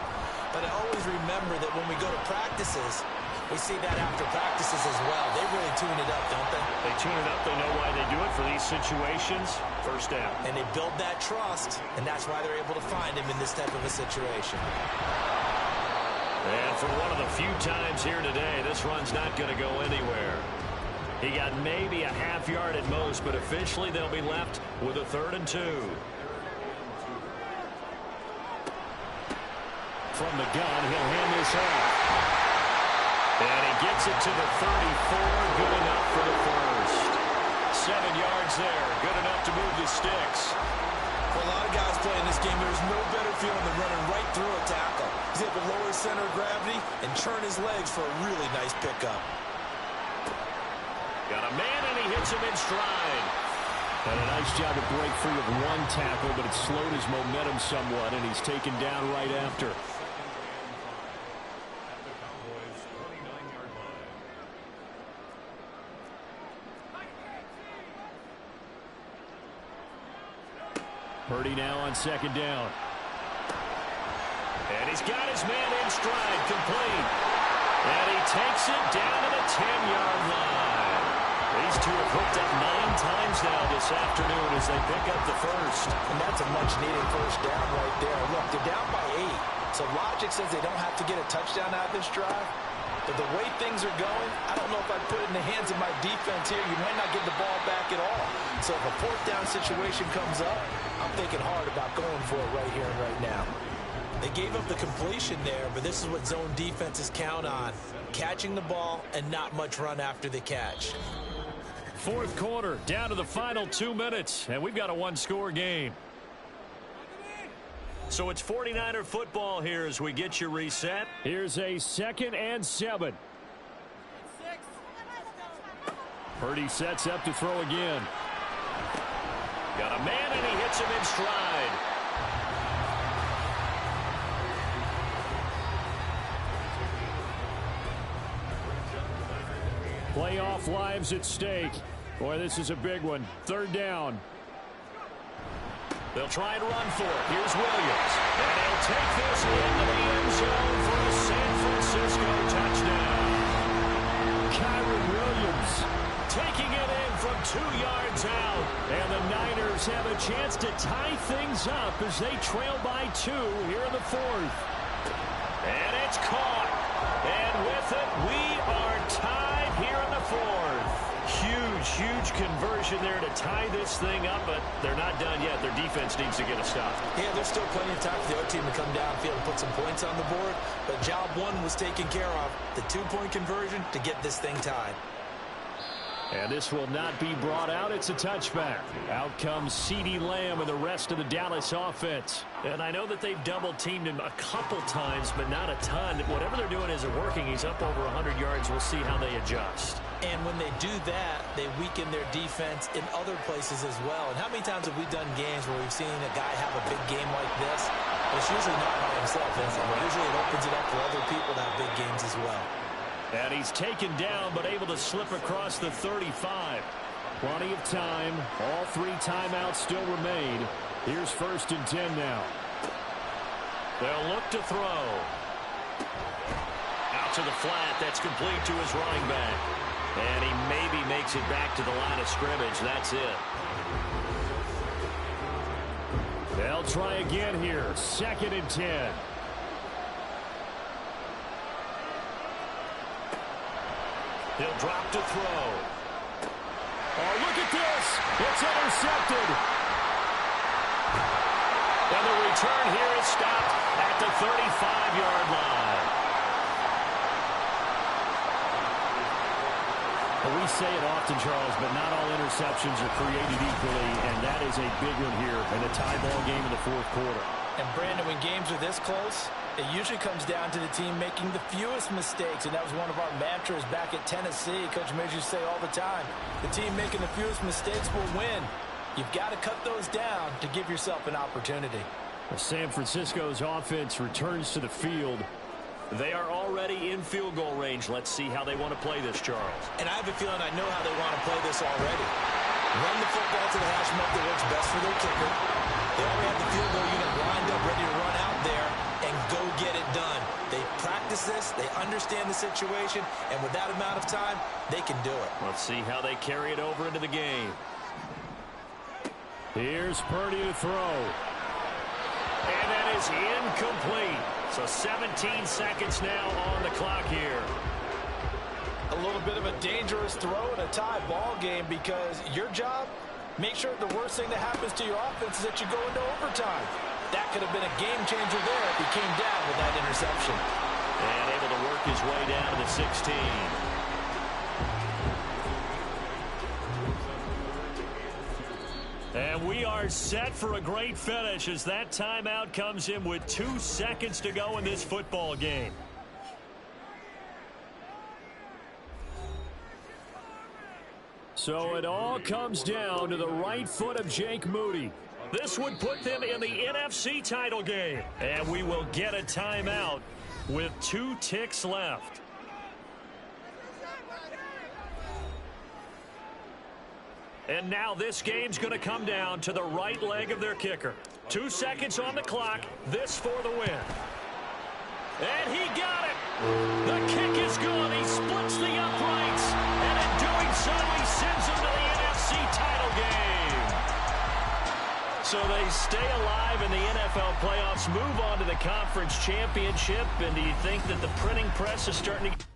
But I always remember that when we go to practices, we see that after practices as well. They really tune it up, don't they? They tune it up. They know why they do it for these situations. First down. And they build that trust, and that's why they're able to find him in this type of a situation. And for one of the few times here today, this run's not going to go anywhere. He got maybe a half yard at most, but officially they'll be left with a 3rd and 2. From the gun, he'll hand this off. And he gets it to the 34, good enough for the first. 7 yards there, good enough to move the sticks. For a lot of guys playing this game, there's no better feeling than running right through a tackle. He's able to lower his center of gravity and turn his legs for a really nice pickup. Got a man, and he hits him in stride. And a nice job to break free of one tackle, but it slowed his momentum somewhat, and he's taken down right after. Purdy now on 2nd down. And he's got his man in stride, complete. And he takes it down to the 10-yard line. These two have hooked up 9 times now this afternoon as they pick up the first. And that's a much-needed first down right there. Look, they're down by 8. So logic says they don't have to get a touchdown out of this drive. But the way things are going, I don't know if I'd put it in the hands of my defense here. You might not get the ball back at all. So if a 4th down situation comes up, I'm thinking hard about going for it right here and right now. They gave up the completion there, but this is what zone defenses count on. Catching the ball and not much run after the catch. 4th quarter, down to the final 2 minutes, and we've got a 1-score game. So it's 49er football here as we get you reset. Here's a 2nd and 7. Purdy sets up to throw again. Got a man, and he hits him in stride. Playoff lives at stake. Boy, this is a big one. 3rd down. They'll try and run for it. Here's Williams. And he'll take this into the end zone for a San Francisco touchdown. Kyron Williams taking it in from 2 yards out. And the Niners have a chance to tie things up as they trail by 2 here in the 4th. And it's caught. And with it, we are tied here in the 4th. Huge conversion there to tie this thing up, but they're not done yet. Their defense needs to get a stop. Yeah, there's still plenty of time for the other team to come downfield and put some points on the board, but job 1 was taken care of. The 2-point conversion to get this thing tied. And this will not be brought out. It's a touchback. Out comes CeeDee Lamb and the rest of the Dallas offense. And I know that they've double-teamed him a couple times, but not a ton. Whatever they're doing isn't working. He's up over 100 yards. We'll see how they adjust. And when they do that, they weaken their defense in other places as well. And how many times have we done games where we've seen a guy have a big game like this? But it's usually not by himself, is it? Usually it opens it up for other people to have big games as well. And he's taken down, but able to slip across the 35. Plenty of time. All 3 timeouts still remain. Here's 1st and 10 now. They'll look to throw. Out to the flat. That's complete to his running back. And he maybe makes it back to the line of scrimmage. That's it. They'll try again here. 2nd and 10. He'll drop to throw. Oh, look at this. It's intercepted. And the return here is stopped at the 35-yard line. Well, we say it often, Charles, but not all interceptions are created equally, and that is a big one here in a tie ball game in the 4th quarter. And, Brandon, when games are this close, it usually comes down to the team making the fewest mistakes, and that was one of our mantras back at Tennessee. Coach Midge used to say all the time, the team making the fewest mistakes will win. You've got to cut those down to give yourself an opportunity. Well, San Francisco's offense returns to the field. They are already in field goal range. Let's see how they want to play this, Charles. And I have a feeling I know how they want to play this already. Run the football to the hash mark that works best for their kicker. They already have the field goal unit lined up, ready to run out there and go get it done. They practice this. They understand the situation. And with that amount of time, they can do it. Let's see how they carry it over into the game. Here's Purdy to throw. And that is incomplete. So 17 seconds now on the clock here. A little bit of a dangerous throw in a tie ball game because your job, make sure the worst thing that happens to your offense is that you go into overtime. That could have been a game changer there if he came down with that interception. And able to work his way down to the 16. And we are set for a great finish as that timeout comes in with 2 seconds to go in this football game. So it all comes down to the right foot of Jake Moody. This would put them in the NFC title game. And we will get a timeout with 2 ticks left. And now this game's going to come down to the right leg of their kicker. 2 seconds on the clock. This for the win. And he got it. The kick is good. He splits the uprights. And in doing so, he sends them to the NFC title game. So they stay alive in the NFL playoffs, move on to the conference championship. And do you think that the printing press is starting to...